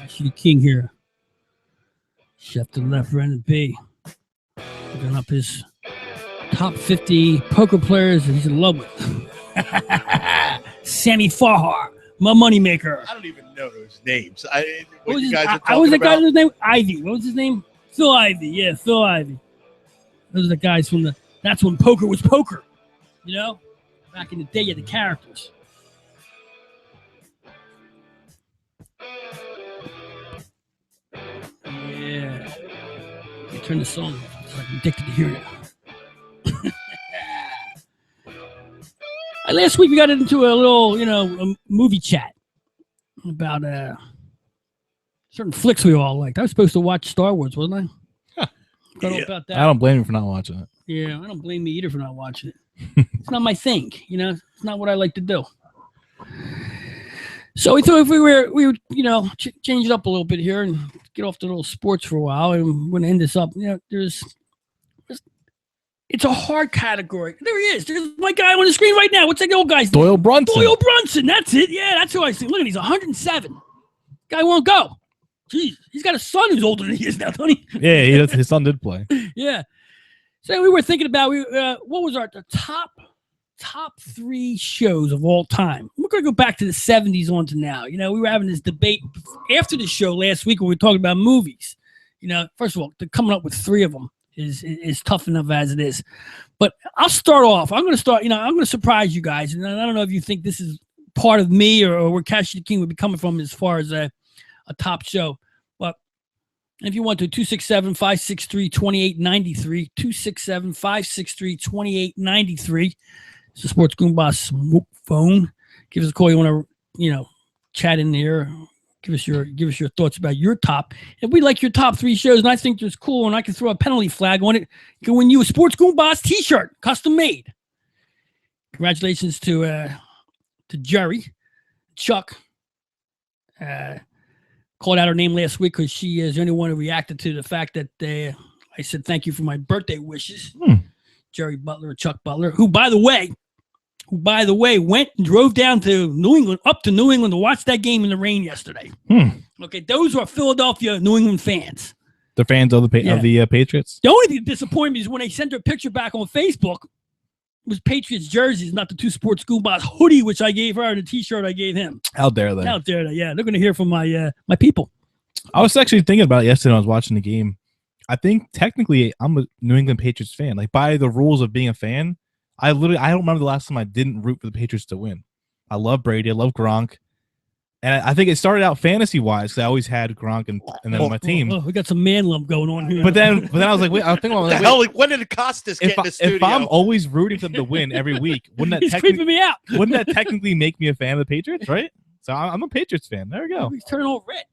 Actually, King here. Chef to the left, Brandon B. Looking up his top 50 poker players that he's in love with. Sammy Farhar, my moneymaker. I don't even know those names. What was the guy's name? Ivy. What was his name? Phil Ivy. Yeah, Phil Ivy. Those are the guys from that's when poker was poker. You know? Back in the day, you had the characters. Yeah. I turn the song off. I'm addicted to hearing it. Last week we got into a little, a movie chat about certain flicks we all liked. I was supposed to watch Star Wars, wasn't I? About that. I don't blame you for not watching it. Yeah, I don't blame me either for not watching it. It's not my thing, It's not what I like to do. So we thought if we would change it up a little bit here and get off the little sports for a while, and we're going to end this up. It's It's a hard category. There he is. There's my guy on the screen right now. What's that old guy's name? Doyle Brunson. Doyle Brunson. That's it. Yeah, that's who I see. Look at, he's 107. Guy won't go. Jeez, he's got a son who's older than he is now, don't he? Yeah, he does. His son did play. Yeah. So we were thinking about what was the top 3 shows of all time. We're going to go back to the 70s on to now. You know, we were having this debate after the show last week when we were talking about movies. You know, first of all, coming up with 3 of them is tough enough as it is. But I'll start off. I'm going to surprise you guys. And I don't know if you think this is part of me or where Cash the King would be coming from as far as a top show. But if you want to, 267-563-2893, 267-563-2893. It's the Sports Goombahs smoke phone. Give us a call. You want to, chat in there. Give us your thoughts about your top. If we like your top 3 shows, and I think it's cool, and I can throw a penalty flag on it, you can win you a Sports Goombahs T-shirt, custom made. Congratulations to Jerry, Chuck. Called out her name last week because she is the only one who reacted to the fact that I said thank you for my birthday wishes. Jerry Butler, Chuck Butler, who by the way went and drove down to New England to watch that game in the rain yesterday. Okay, those are Philadelphia New England fans. The fans of the Patriots. The only thing that disappointed me is when they sent their picture back on Facebook. It was Patriots jerseys, not the 2 Sports Goombahs hoodie, which I gave her, and the T-shirt I gave him. How dare they? How dare they? Yeah, they're going to hear from my people. I was actually thinking about it yesterday when I was watching the game. I think technically I'm a New England Patriots fan. Like by the rules of being a fan, I don't remember the last time I didn't root for the Patriots to win. I love Brady. I love Gronk. And I think it started out fantasy-wise because I always had Gronk and then on my team. We got some man lump going on here. But then I was like, wait, I think about like, when did it cost us get in the studio? If I'm always rooting for them to win every week, wouldn't that creeping me out? Wouldn't that technically make me a fan of the Patriots, right? So I'm a Patriots fan. There we go. He's turning all red,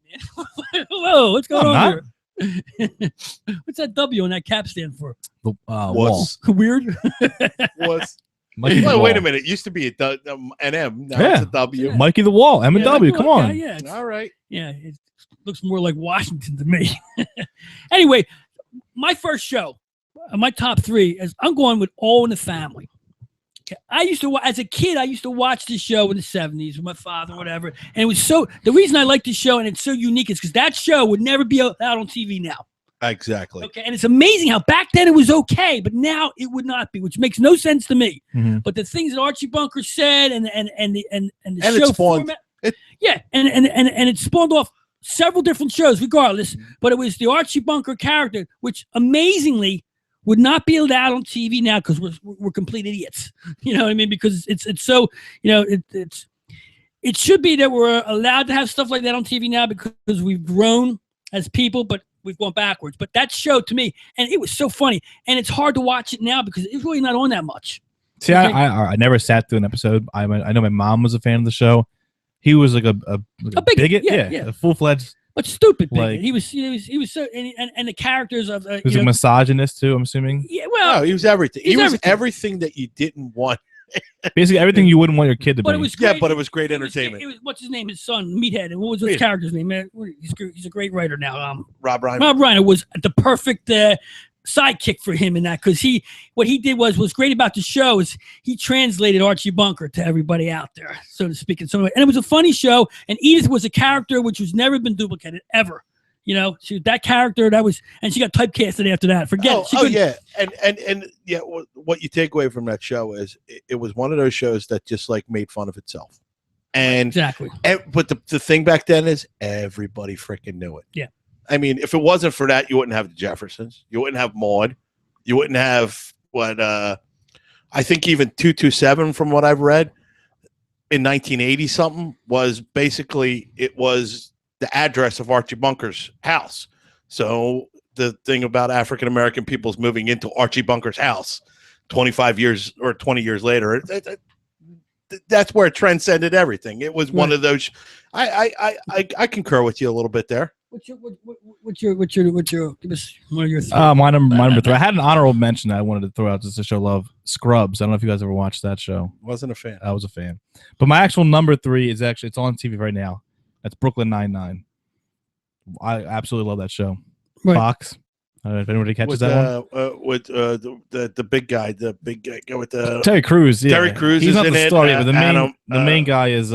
man. Whoa, what's going on here? What's that W on that cap stand for? The wall. Weird. Was. Wait a minute. It used to be an M. Now it's a W. Mikey the Wall. M and W. Come on. Yeah. All right. Yeah. It looks more like Washington to me. Anyway, my first show, my top 3 is I'm going with All in the Family. I used to, as a kid, I used to watch this show in the 70s with my father, whatever. And it was the reason I like this show and it's so unique is because that show would never be out on TV now. Exactly. Okay, and it's amazing how back then it was okay, but now it would not be, which makes no sense to me. Mm-hmm. But the things that Archie Bunker said and the and show it spawned, format, and it spawned off several different shows, regardless. But it was the Archie Bunker character, which amazingly would not be allowed on TV now because we're complete idiots. You know what I mean? Because it's so it should be that we're allowed to have stuff like that on TV now because we've grown as people, but we've gone backwards. But that show to me, and it was so funny, and it's hard to watch it now because it's really not on that much. See, okay? I never sat through an episode. I know my mom was a fan of the show. He was like a big bigot, a full-fledged, but stupid bigot. Like, he was so, and the characters of he was a misogynist too. I'm assuming. Yeah, well, no, he was everything. He was everything that you didn't want. Basically, everything you wouldn't want your kid to be. It was great. Yeah, but it was great entertainment. It was what's his name? His son, Meathead. And what was his character's name? Man, he's a great writer now. Rob Reiner. Rob Reiner was the perfect sidekick for him in that because what he did was great about the show is he translated Archie Bunker to everybody out there, so to speak. And it was a funny show. And Edith was a character which was never been duplicated ever. You know, that character and she got typecasted after that. Forget it. Yeah, and yeah, what you take away from that show is it was one of those shows that just like made fun of itself. And exactly. But the thing back then is everybody freaking knew it. Yeah. I mean, if it wasn't for that, you wouldn't have the Jeffersons. You wouldn't have Maude. You wouldn't have what I think even 227 from what I've read in 1980 something was basically it was the address of Archie Bunker's house. So the thing about African American people's moving into Archie Bunker's house 25 years or 20 years later, that's where it transcended everything. It was one of those. I concur with you a little bit there. What's your give us one of your my number 3. I had an honorable mention that I wanted to throw out just to show love. Scrubs. I don't know if you guys ever watched that show. Wasn't a fan. I was a fan. But my actual number 3 is actually it's on TV right now. That's Brooklyn Nine-Nine. I absolutely love that show. Right. Fox. I don't know if anybody catches with that one. with the big guy, with the Terry Crews. Yeah. Terry Crews He's is not in the it. star, but the Adam, main guy is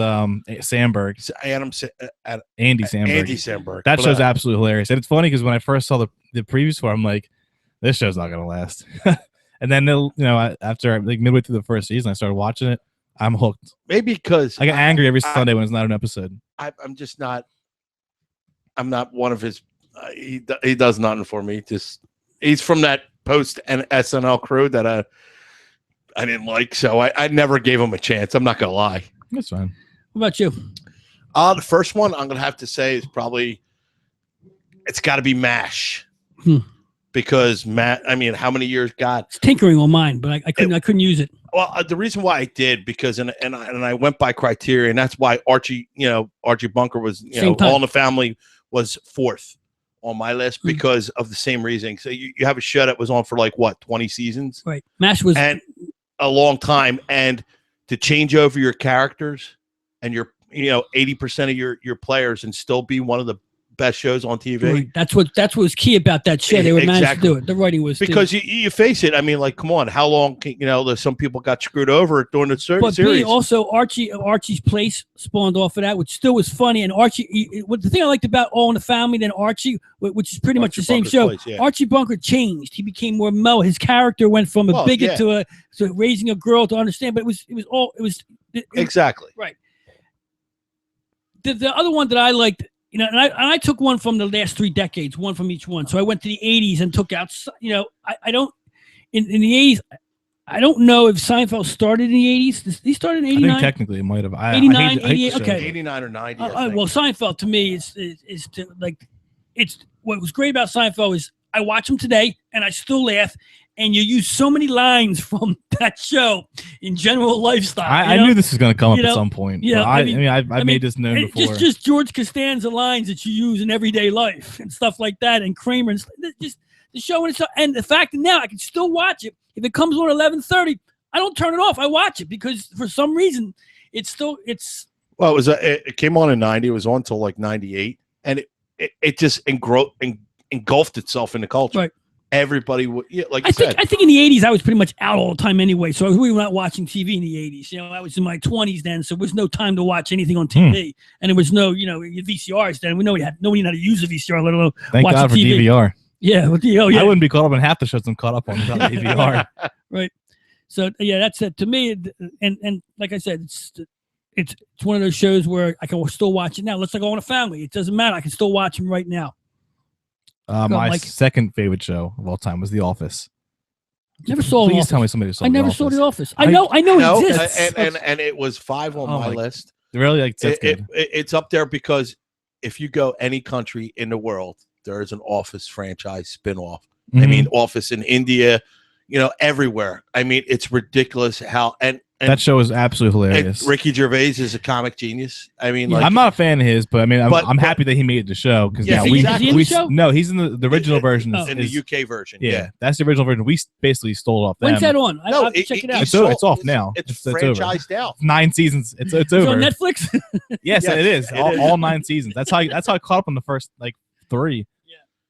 Sandberg. Andy Sandberg. Andy Sandberg. That But, show's absolutely hilarious, and it's funny because when I first saw the previews for it, I'm like, this show's not gonna last. And then after like midway through the first season, I started watching it. I'm hooked. maybe because I get angry every Sunday when it's not an episode. I'm just not. I'm not one of his. He does nothing for me. He's from that post and SNL crew that I didn't like, so I never gave him a chance. I'm not gonna lie. That's fine. What about you? The first one I'm gonna have to say is probably it's got to be MASH. Because Matt, I mean, how many years? God, it's tinkering on mine, but I couldn't use it. Well, the reason why I did because and I went by criteria, and that's why Archie Bunker was All in the Family was fourth on my list because of the same reasoning. So you have a show that was on for like what 20 seasons, right? MASH was and a long time, and to change over your characters and your 80% of your players and still be one of the best shows on TV. Right. That's what was key about that show. They were managed to do it. The writing was because you face it. I mean, like, come on, how long? There's some people got screwed over during the series. But also Archie's Place spawned off of that, which still was funny. And Archie, the thing I liked about All in the Family than Archie, which is pretty much the same show. Place, yeah. Archie Bunker changed. He became more mellow. His character went from a bigot to raising a girl to understand. But it was exactly right. The other one that I liked. And I took one from the last 3 decades, one from each one. So I went to the 80s and took out, I don't, in the 80s, I don't know if Seinfeld started in the 80s. He started in 89? I think technically it might have. 89, 88, okay. 89 or 90. Well, Seinfeld to me is to like, it's what was great about Seinfeld is I watch them today and I still laugh. And you use so many lines from that show in general lifestyle. I knew this was going to come up at some point. Yeah, I made this known before. Just George Costanza lines that you use in everyday life and stuff like that. And Kramer, and just the show and the fact that now I can still watch it. If it comes on 11:30, I don't turn it off. I watch it because for some reason it's. Well, it came on in 90. It was on till like 98, and it just engulfed itself in the culture. Right. Everybody would, like I think in the 80s I was pretty much out all the time anyway, so we were not watching TV in the 80s. I was in my 20s then, so there was no time to watch anything on TV, and there was no VCRs then. We know nobody knew how to use a VCR, let alone thank watch God for TV. DVR. Yeah, yeah, I wouldn't be caught up on half the shows I'm caught up on without DVR. Right. So yeah, that's it to me. And like I said, it's one of those shows where I can still watch it now. Let's go on a family. It doesn't matter. I can still watch them right now. My second favorite show of all time was The Office. Never saw. Please tell me somebody saw. I never saw The Office. I know it exists. And it was 5 on my list. Really, like it's up there because if you go any country in the world, there is an Office franchise spinoff. I mean, Office in India, everywhere. I mean, it's ridiculous how and that show is absolutely hilarious. Ricky Gervais is a comic genius. I mean, I'm not a fan of his, but I mean, I'm happy that he made the show because no, he's in the original version. In the UK version, yeah, that's the original version. We basically stole it off them. When's that on? I have to check it out. It's off now. It's franchised out. 9 seasons. It's over. On Netflix. Yes, it is. All 9 seasons. That's how I caught up on the first 3.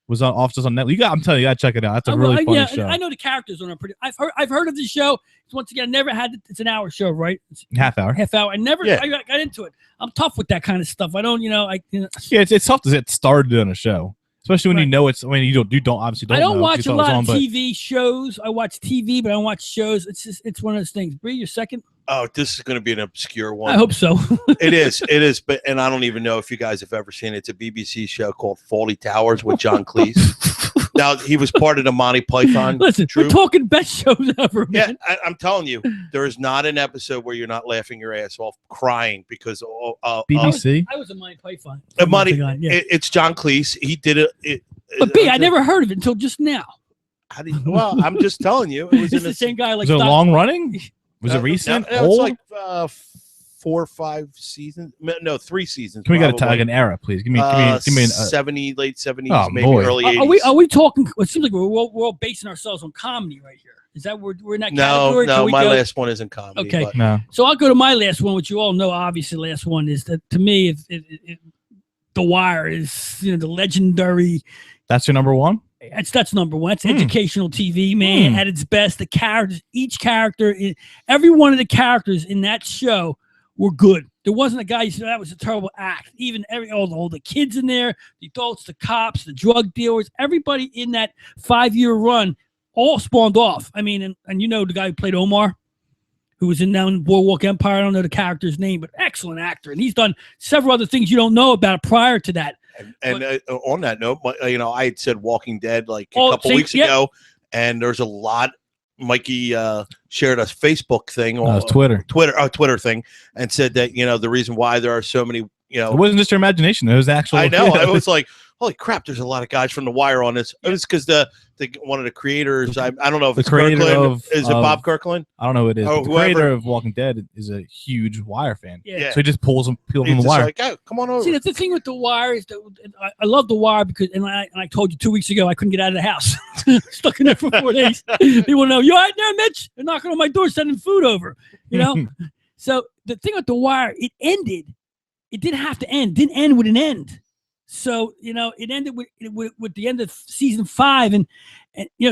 Was on Office on Netflix. I'm telling you, gotta check it out. That's a really funny show. I know the characters on it pretty. I've heard of the show. Once again, I never had it. It's an hour show, right? Half hour. I never I got into it. I'm tough with that kind of stuff. I don't, Yeah, it's tough to get started on a show, especially when you know it's when you don't obviously don't. I don't know watch a lot of TV shows. I watch TV, but I don't watch shows. It's one of those things. Bree, your second. Oh, this is going to be an obscure one. I hope so. It is, but I don't even know if you guys have ever seen it. It's a BBC show called Fawlty Towers with John Cleese. Now he was part of the Monty Python. Listen, we're talking best shows ever. Man. Yeah, I'm telling you, there is not an episode where you're not laughing your ass off, crying because BBC. I was a Monty Python. It's John Cleese. He did it. But I never heard of it until just now. Well, I'm just telling you, it was the same guy. Like was it long running? Was it recent? No, it's like 4 or 5 seasons. No, 3 seasons. Can we get an era, please? Give me an 70, late 70s, maybe early 80s. Are we talking? It seems like we're all basing ourselves on comedy right here. Is that we're in that category? No, my last one isn't comedy. Okay, no. So I'll go to my last one, which you all know. Obviously, the last one is that to me, The Wire is the legendary. That's your number one. That's number one. It's educational TV, man, at its best. The characters, each character, every one of the characters in that show were good. There wasn't a guy who said that was a terrible act. Even all the kids in there, the adults, the cops, the drug dealers, everybody in that 5-year run all spawned off. I mean, and you know the guy who played Omar, who was in Boardwalk Empire. I don't know the character's name, but excellent actor. And he's done several other things you don't know about prior to that. And on that note, I had said Walking Dead like a couple weeks ago, and there's a lot. Mikey shared a Facebook thing on Twitter thing, and said that the reason why there are so many it wasn't just your imagination, it was actual. I know. It was like, holy crap, there's a lot of guys from The Wire on this. It was because one of the creators, I don't know if it's Kirkland. Is it Bob Kirkland? I don't know who it is. The creator of Walking Dead is a huge Wire fan. Yeah. So he just pulls people from The Wire. Like, oh, come on over. See, that's the thing with The Wire is that I love The Wire because, and I told you 2 weeks ago, I couldn't get out of the house. Stuck in there for 4 days. People know, you all right there, Mitch? They're knocking on my door, sending food over, So the thing with The Wire, it ended. It didn't have to end. It didn't end with an end. So, it ended with the end of season 5. And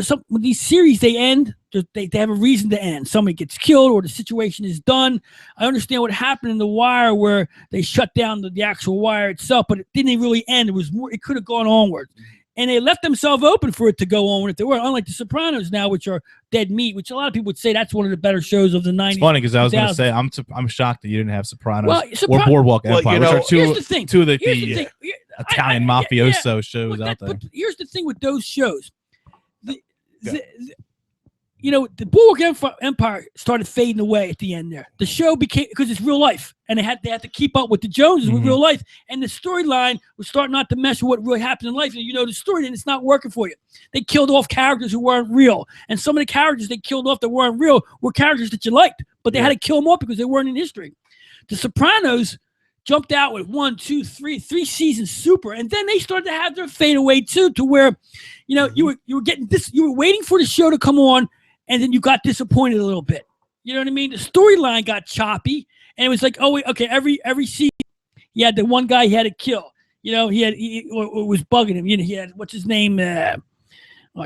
some with these series, they end. They have a reason to end. Somebody gets killed or the situation is done. I understand what happened in The Wire where they shut down the actual Wire itself, but it didn't really end. It was more. It could have gone onward. And they left themselves open for it to go on if they were. Unlike The Sopranos now, which are dead meat, which a lot of people would say that's one of the better shows of the 90s. It's funny because I was going to say, I'm shocked that you didn't have Sopranos or Boardwalk Empire, which are two of the Italian mafioso shows out there. But here's the thing with those shows. The Boardwalk Empire started fading away at the end there. The show became, because it's real life, and they had to keep up with the Joneses with real life, and the storyline was starting not to mesh with what really happened in life. And the story, and it's not working for you. They killed off characters who weren't real, and some of the characters they killed off that weren't real were characters that you liked, but they had to kill them off because they weren't in history. The Sopranos jumped out with 1, 2, 3 seasons super, and then they started to have their fade away too, to where you were getting this, you were waiting for the show to come on. And then you got disappointed a little bit. You know what I mean? The storyline got choppy, and it was like, every season he had the one guy he had to kill. He was bugging him. He had, what's his name? I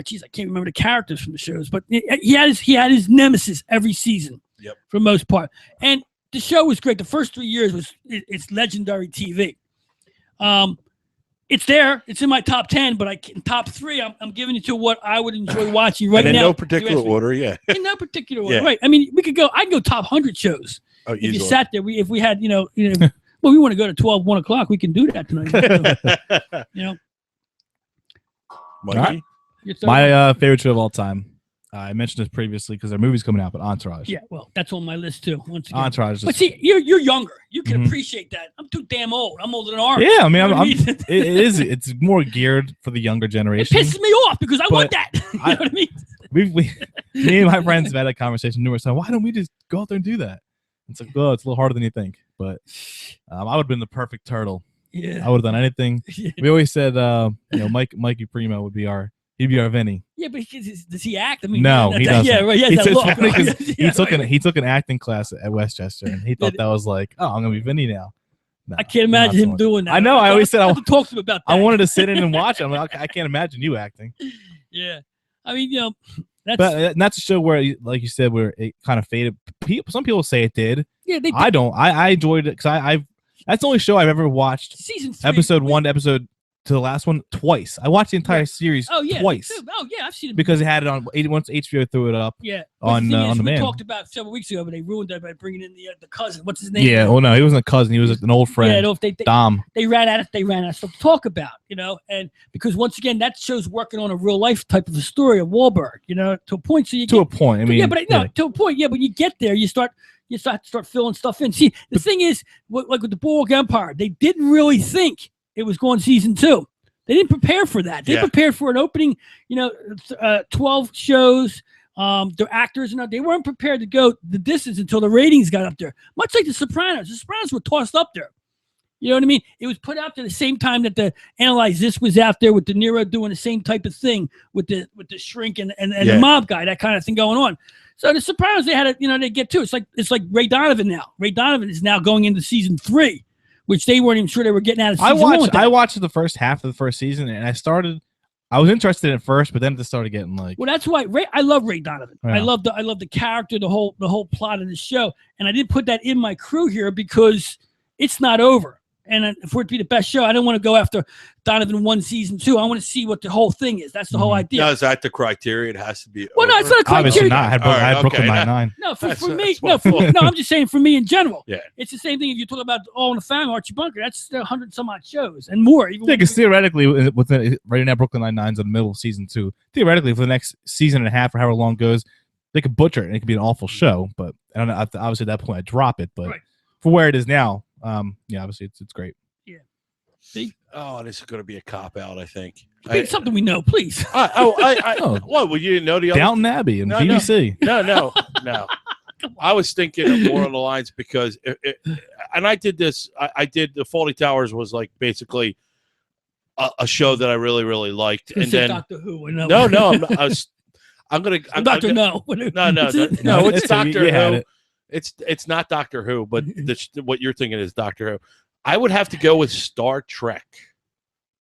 can't remember the characters from the shows, but he had his nemesis every season. Yep. For the most part. And the show was great. The first 3 years it's legendary TV. It's there. It's in my top 10, but in top 3, I'm giving it to what I would enjoy watching right now. In no particular order, yeah. In no particular order, right? I mean, I can go top 100 shows. Oh, if you sat there, if we had, well, we want to go to 12, 1 o'clock. We can do that tonight. Mikey? My favorite show of all time. I mentioned this previously because our movie's coming out, but Entourage. Yeah, well, that's on my list too. Once again. Entourage. But see, you're younger. You can appreciate that. I'm too damn old. I'm older than ours. Yeah, I mean, it is. It's more geared for the younger generation. It pisses me off because I want that. You know what I mean? Me and my friends have had that conversation numerous times. Why don't we just go out there and do that? It's like, well, it's a little harder than you think. But I would have been the perfect turtle. Yeah, I would have done anything. Yeah. We always said, Mikey Primo would be he'd be our Vinny. Yeah, but does he act? I mean, no, he doesn't. Yeah, right. He took an acting class at Westchester, and he thought that was like, oh, I'm gonna be Vinny now. No, I can't imagine him doing that. I know. I always said I talk to him about that. I wanted to sit in and watch. I'm like, I can't imagine you acting. Yeah, I mean, that's a show where, like you said, where it kind of faded. Some people say it did. Yeah, they did. I don't. I enjoyed it because that's the only show I've ever watched. Season 3, episode 1 to episode to the last one twice. I watched the entire series twice. Oh yeah, I've seen it because they had it on once HBO threw it up. Yeah, on demand. We talked about several weeks ago, but they ruined that by bringing in the cousin. What's his name? Yeah, well, no, he wasn't a cousin. He was an old friend. Yeah, Dom. They ran out of stuff to talk about, and because once again, that show's working on a real life type of a story of Wahlberg, to a point. So a point. I mean, to a point. Yeah, but you get there, you start filling stuff in. See, the thing is, like with the Boardwalk Empire, they didn't really think it was going season 2. They didn't prepare for that. They prepared for an opening, 12 shows. Their actors and they weren't prepared to go the distance until the ratings got up there. Much like The Sopranos. The Sopranos were tossed up there. You know what I mean? It was put out there the same time that the Analyze This was out there with De Niro doing the same type of thing with the shrink and the mob guy, that kind of thing going on. So The Sopranos, they had they get to. It's like Ray Donovan now. Ray Donovan is now going into season 3. Which they weren't even sure they were getting out of season 1. I watched the first half of the first season, and I started I was interested at first, but then it started getting like. Well, that's why I love Ray Donovan. Yeah. I love the character, the whole plot of the show, and I didn't put that in my crew here because it's not over. And for it to be the best show, I didn't want to go after Donovan 1 season 2. I want to see what the whole thing is. That's the whole idea. Now, is that the criteria? It has to be. Well, no, it's not a Obviously criteria. not. I had Brooklyn Nine-Nine. No, for me, that's no, I'm just saying for me in general. Yeah. It's the same thing if you talk about All in the Family, Archie Bunker. That's 100 some odd shows and more. Even Yeah, because theoretically, right now, Brooklyn Nine-Nine's in the middle of season 2. Theoretically, for the next season and a half or however long it goes, they could butcher it and it could be an awful show. But I don't know. Obviously, at that point, I drop it. But for where it is now, yeah, obviously, it's great. Yeah. See? Oh, this is going to be a cop out. I think. It's something we know, please. What? Well, you didn't know the other Downton Abbey and BBC. No. I was thinking more on the lines because, and I did this. I did the Fawlty Towers was like basically a show that I really really liked, and then Doctor Who. No, I'm gonna. Doctor No. No. It's Doctor Who. It's not Doctor Who, but what you're thinking is Doctor Who. I would have to go with Star Trek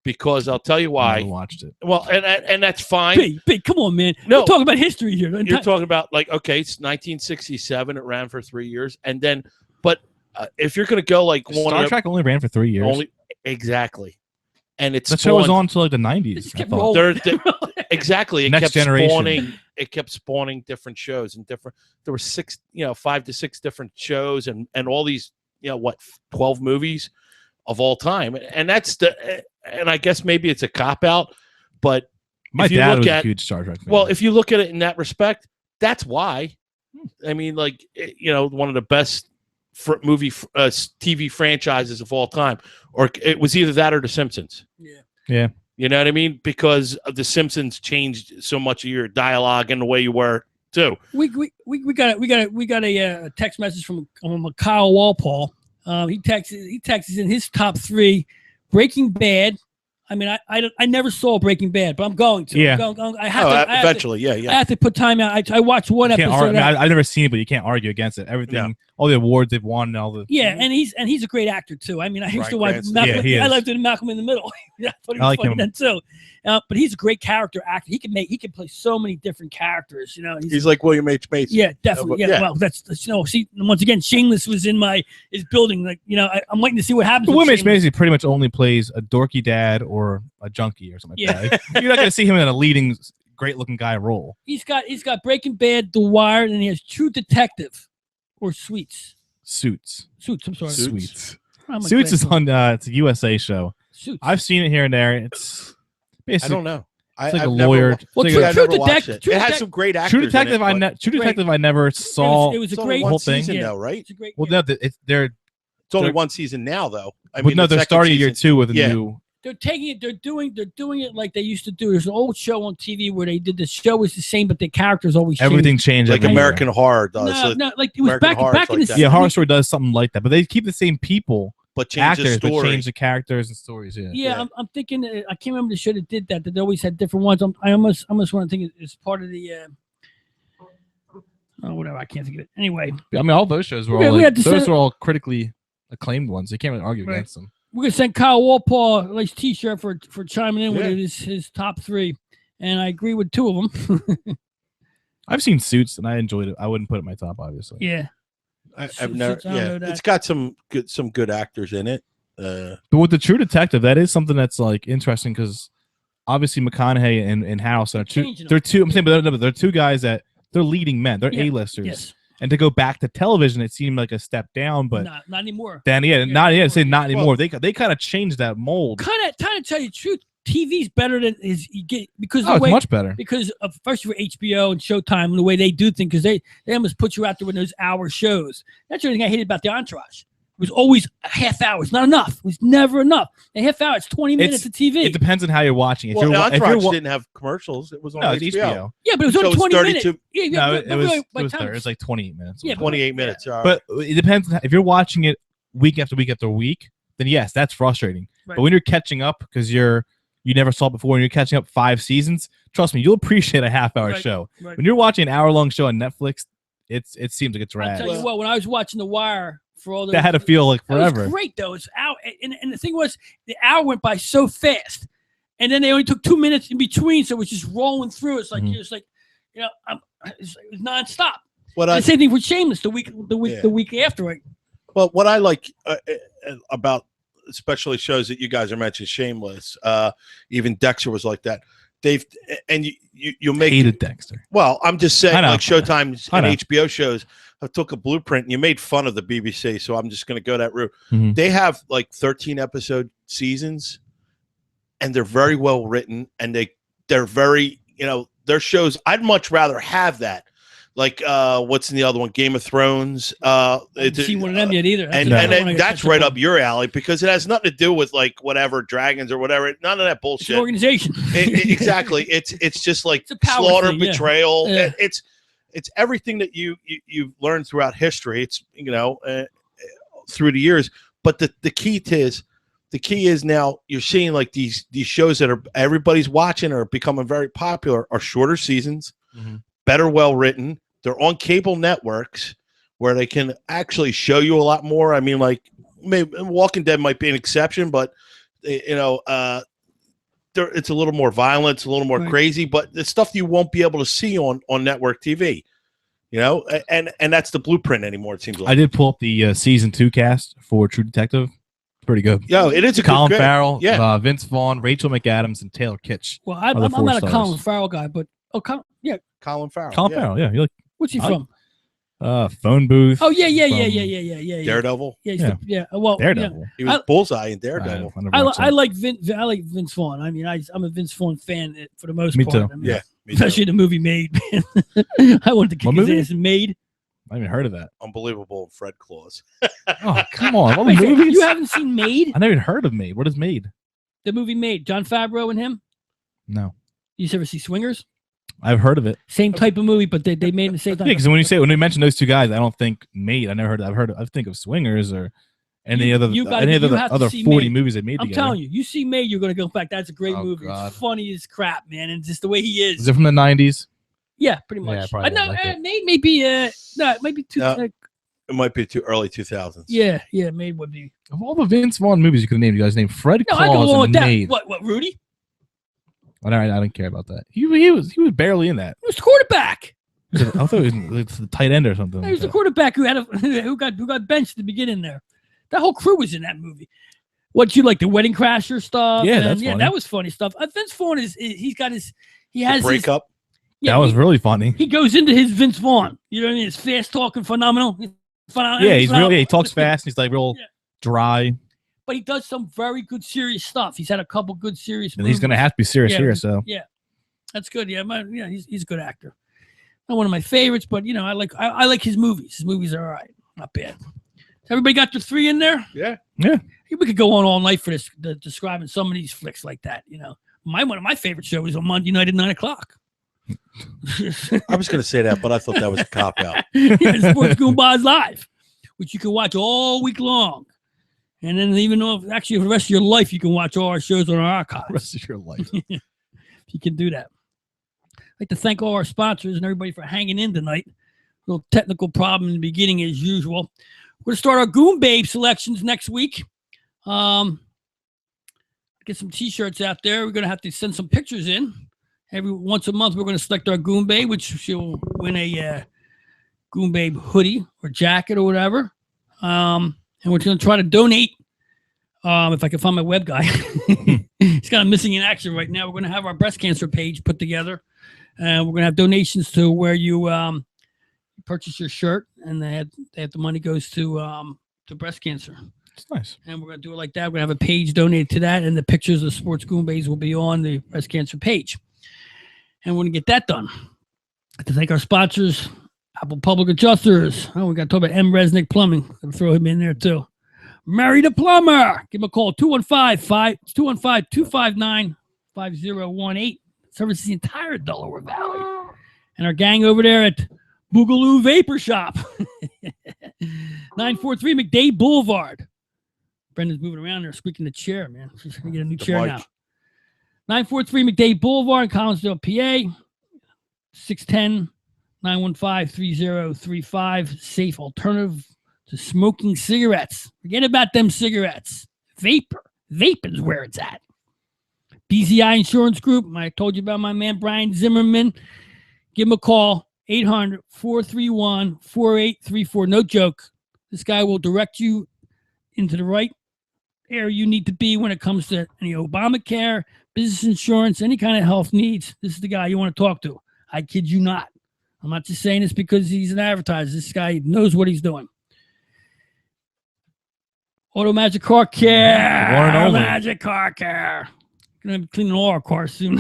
because I'll tell you why. I watched it. Well, and that's fine. Big, come on, man. No. We're talking about history here. You're talking about like, okay, it's 1967. It ran for 3 years, and then, but if you're going to go like Star Trek only ran for 3 years. Exactly, and it's the show was on until like the 90s. Exactly. Next generation. It kept spawning different shows and different. There were 5 to 6 different shows, and all these, 12 movies of all time, and that's and I guess maybe it's a cop out, but my dad was a huge Star Trek fan. Well, if you look at it in that respect, that's why. I mean, like one of the best TV franchises of all time, or it was either that or The Simpsons. Yeah. You know what I mean? Because of The Simpsons changed so much of your dialogue and the way you were too. We got a text message from Kyle Walpole. He texts in his top 3, Breaking Bad. I mean, I never saw Breaking Bad, but I'm going to. Yeah. I have to eventually. I have to put time out. I watched one episode. I've never seen it, but you can't argue against it. Everything, all the awards they've won, and all the. Yeah, and he's a great actor too. I mean, I used to watch Cranston. Malcolm. Yeah, I loved it in Malcolm in the Middle. I thought he was funny then too. But he's a great character actor. He can play so many different characters. He's like William H. Macy. Yeah, definitely. Yeah. Well, that's see, once again, Shameless was in his building. Like I'm waiting to see what happens. William H. Macy pretty much only plays a dorky dad or a junkie or something like that. Like, you're not going to see him in a leading, great-looking guy role. He's got Breaking Bad, The Wire, and he has True Detective, or Suits. Suits. I'm sorry. Suits is on. It's a USA show. Suits. I've seen it here and there. It's basically. I don't know. It's like a lawyer. True Detective. It has some great actors. True Detective. I never saw. It was a It's great only one whole thing. season, though, right? It's a great. Well, no, they're only one season now, though. I well, mean, no, they're starting year 2 with a new. They're taking it. They're doing it like they used to do. There's an old show on TV where they did the show was the same, but the characters always Everything changed. Like American Horror does. No, like it was American back in the that. Yeah, Horror Story does something like that, but they keep the same people, but change the actors, but story. change the characters and stories. Yeah. I'm thinking. I can't remember the show that did that. That they always had different ones. I almost want to think it's part of the. Whatever. I can't think of it. Anyway. I mean, all those shows were those were all critically acclaimed ones. You can't really argue against them. We're gonna send Kyle Walpole a nice T-shirt for chiming in with his top 3, and I agree with 2 of them. I've seen Suits and I enjoyed it. I wouldn't put it in my top, obviously. Yeah, I've never. Yeah, it's got some good actors in it. But with the True Detective, that is something that's like interesting because obviously McConaughey and Harrelson are they're two. I'm saying, but they're 2 guys that they're leading men. They're A-listers. Yes. And to go back to television, it seemed like a step down, but not anymore. Then not anymore. They kind of changed that mold. Kind of tell you the truth. TV's better than you get because it's much better because of first for HBO and Showtime and the way they do things because they almost put you out there with those hour shows. That's the only thing I hated about the Entourage. It was always a half hour. It's not enough. It was never enough. A half hour. It's 20 minutes of TV. It depends on how you're watching. If Entourage didn't have commercials. It was on HBO. Yeah, but it was only 20 minutes. It was like 28 minutes. Yeah, 28 minutes. But it depends. If you're watching it week after week after week, then yes, that's frustrating. Right. But when you're catching up because you never saw it before and you're catching up 5 seasons, trust me, you'll appreciate a half-hour show. Right. When you're watching an hour-long show on Netflix, it seems like it's rad. I'll tell you what, when I was watching The Wire, for all that had to feel like forever. It was great though. It's hour, and the thing was, the hour went by so fast. and then they only took 2 minutes in between, so it was just rolling through. It's like you're just like, it was nonstop. The same thing with Shameless the week after. Right? Well, what I like about especially shows that you guys are mentioning, Shameless, even Dexter was like that. Dave, and you make hated Dexter. Well, I'm just saying, like Showtime's and HBO shows have took a blueprint, and you made fun of the BBC, so I'm just going to go that route. They have like 13 episode seasons, and they're very well written, and they're very, their shows. I'd much rather have that. Like what's in the other one, Game of Thrones. I didn't see one of them yet either. That's right up your alley because it has nothing to do with like whatever dragons or whatever. None of that bullshit. It's an organization. Exactly. It's just like slaughter, thing, betrayal. Yeah. It's everything that you've learned throughout history. It's through the years. But the key is now you're seeing like these shows that are everybody's watching or becoming very popular are shorter seasons, better well written. They're on cable networks where they can actually show you a lot more. I mean, like maybe Walking Dead might be an exception, but it's a little more violent, it's a little more crazy, but the stuff you won't be able to see on network TV, and that's the blueprint anymore. It seems like. I did pull up the season 2 cast for True Detective. Pretty good. Yo, it is a Colin good Farrell, Vince Vaughn, Rachel McAdams, and Taylor Kitsch. Well, I'm not a Colin Farrell guy, but Colin Farrell. Colin Farrell, yeah. What's he from? Phone Booth. Oh yeah. Daredevil. Yeah. Well, Daredevil. He was Bullseye in Daredevil. I like Vince Vaughn. I mean, I'm a Vince Vaughn fan for the most part. Too. I mean, especially the movie Made. I wanted to kick his ass in Made. I haven't heard of that. Unbelievable Fred Claus. Oh, come on. All the movies? You haven't seen Made? I never even heard of Made. What is Made? The movie Made. John Favreau and him? No. You ever see Swingers? I've heard of it. Same type of movie, but they made it the same time. Yeah, because when we mention those two guys, I don't think Made. I never heard. I think of Swingers or any other 40 movies they made together. I'm telling you, you see Made, you're gonna go back. That's a great movie. God. It's funny as crap, man, and just the way he is. Is it from the 90s? Yeah, pretty much. Yeah, Made may be no, it might be too. It might be too early 2000s. Yeah, Made would be. Of all the Vince Vaughn movies you could have named, you guys named Fred Claus I go along with that. Made. What Rudy? I don't care about that. He was barely in that. He was the quarterback. I thought he was the tight end or something. He was the quarterback who got benched at the beginning there. That whole crew was in that movie. What you like, the Wedding Crasher stuff? Yeah, that's funny. That was funny stuff. Vince Vaughn has The breakup. That was really funny. He goes into his Vince Vaughn. You know what I mean? It's fast talking, phenomenal. Yeah, he talks fast. He's like real dry. But he does some very good serious stuff. He's had a couple good serious movies. He's going to have to be serious here, so. Yeah, that's good. Yeah, he's a good actor. Not one of my favorites, but, I like his movies. His movies are all right. Not bad. Everybody got their 3 in there? Yeah. We could go on all night for this, describing some of these flicks like that, One of my favorite shows was on Monday night at 9 o'clock. I was going to say that, but I thought that was a cop-out. Sports Goombahs Live, which you can watch all week long. And then even though actually for the rest of your life, you can watch all our shows on our archives. The rest of your life. You can do that. I'd like to thank all our sponsors and everybody for hanging in tonight. Little technical problem in the beginning as usual. We're going to start our Goombahs selections next week. Get some T-shirts out there. We're going to have to send some pictures in. Every once a month, we're going to select our Goombah, which she'll win a Goombah hoodie or jacket or whatever. And we're going to try to donate, if I can find my web guy. He's kind of missing in action right now. We're going to have our breast cancer page put together. And we're going to have donations to where you purchase your shirt. And the money goes to breast cancer. It's nice. And we're going to do it like that. We're going to have a page donated to that. And the pictures of Sports Goombahs will be on the breast cancer page. And we're going to get that done. I'd like to thank our sponsors. Apple Public Adjusters. Oh, we got to talk about M. Resnick Plumbing. Going to throw him in there, too. Mary the Plumber. Give him a call, 215-259-5018. Services the entire Delaware Valley. And our gang over there at Boogaloo Vapor Shop. 943 McDade Boulevard. Brendan's moving around there, squeaking the chair, man. She's going to get a new chair now. 943 McDade Boulevard in Collinsville, PA. 610-915-3035. Safe alternative to smoking cigarettes. Forget about them cigarettes. Vapor. Vaping's where it's at. BZI Insurance Group. I told you about my man Brian Zimmerman. Give him a call, 800-431-4834. No joke. This guy will direct you into the right area you need to be when it comes to any Obamacare, business insurance, any kind of health needs. This is the guy you want to talk to. I kid you not. I'm not just saying this because he's an advertiser. This guy knows what he's doing. Auto Magic Car Care. One and only. Magic Car Care. Gonna be cleaning all our cars soon.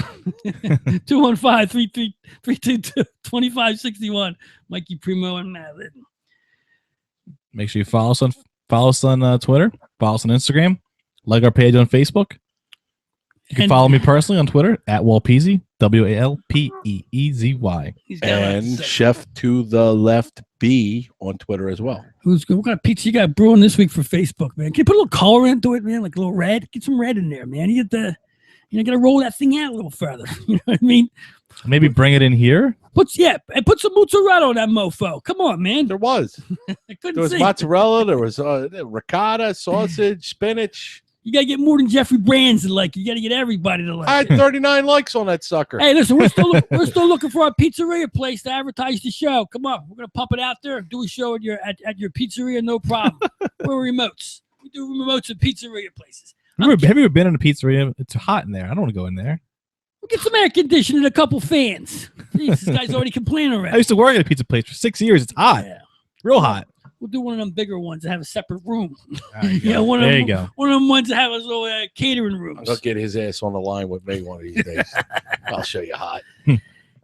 215-322-2561. Mikey Primo and Matt Litton. Make sure you follow us on Twitter, follow us on Instagram, like our page on Facebook. You can follow me personally on Twitter at Walpeezy, WALPEEZY. And Chef to the Left B on Twitter as well. Who's good? What kind of pizza you got brewing this week for Facebook, man? Can you put a little color into it, man? Like a little red? Get some red in there, man. You gotta roll that thing out a little further. You know what I mean? Maybe bring it in here. Put some mozzarella on that mofo. Come on, man. There was. There was mozzarella. There was ricotta, sausage, spinach. You got to get more than Jeffrey Brands to like. You got to get everybody to like. I had 39 likes on that sucker. Hey, listen, we're still looking for our pizzeria place to advertise the show. Come on, we're gonna pump it out there. Do a show at your pizzeria, no problem. We're remotes. We do remotes at pizzeria places. Have you ever been in a pizzeria? It's hot in there. I don't want to go in there. We'll get some air conditioning and a couple fans. Jeez, this guy's already complaining already. I used to work at a pizza place for 6 years. It's hot. Yeah. Real hot. We'll do one of them bigger ones that have a separate room. Yeah, one there of you them, go. One of them ones that have a little catering rooms. I'll get his ass on the line with me one of these days. I'll show you hot.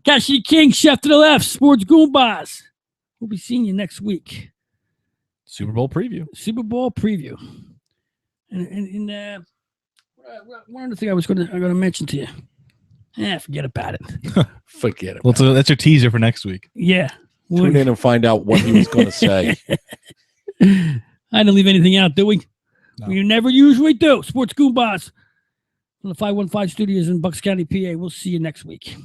Kashi King, Chef to the Left, Sports Goombahs. We'll be seeing you next week. Super Bowl preview. And one other thing I was going to mention to you. Forget about it. Forget it. Well, so that's your teaser for next week. Yeah. Tune in and find out what he was going to say. I didn't leave anything out, do we? No. We never usually do. Sports Goombahs from the 515 studios in Bucks County, PA. We'll see you next week.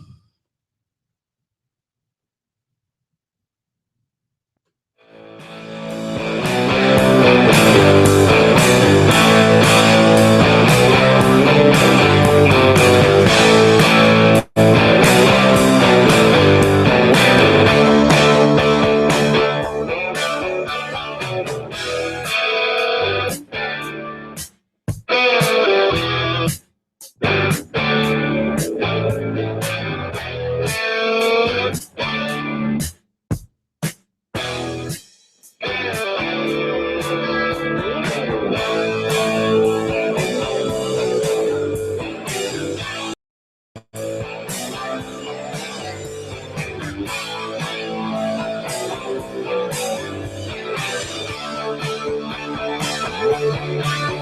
Thank you.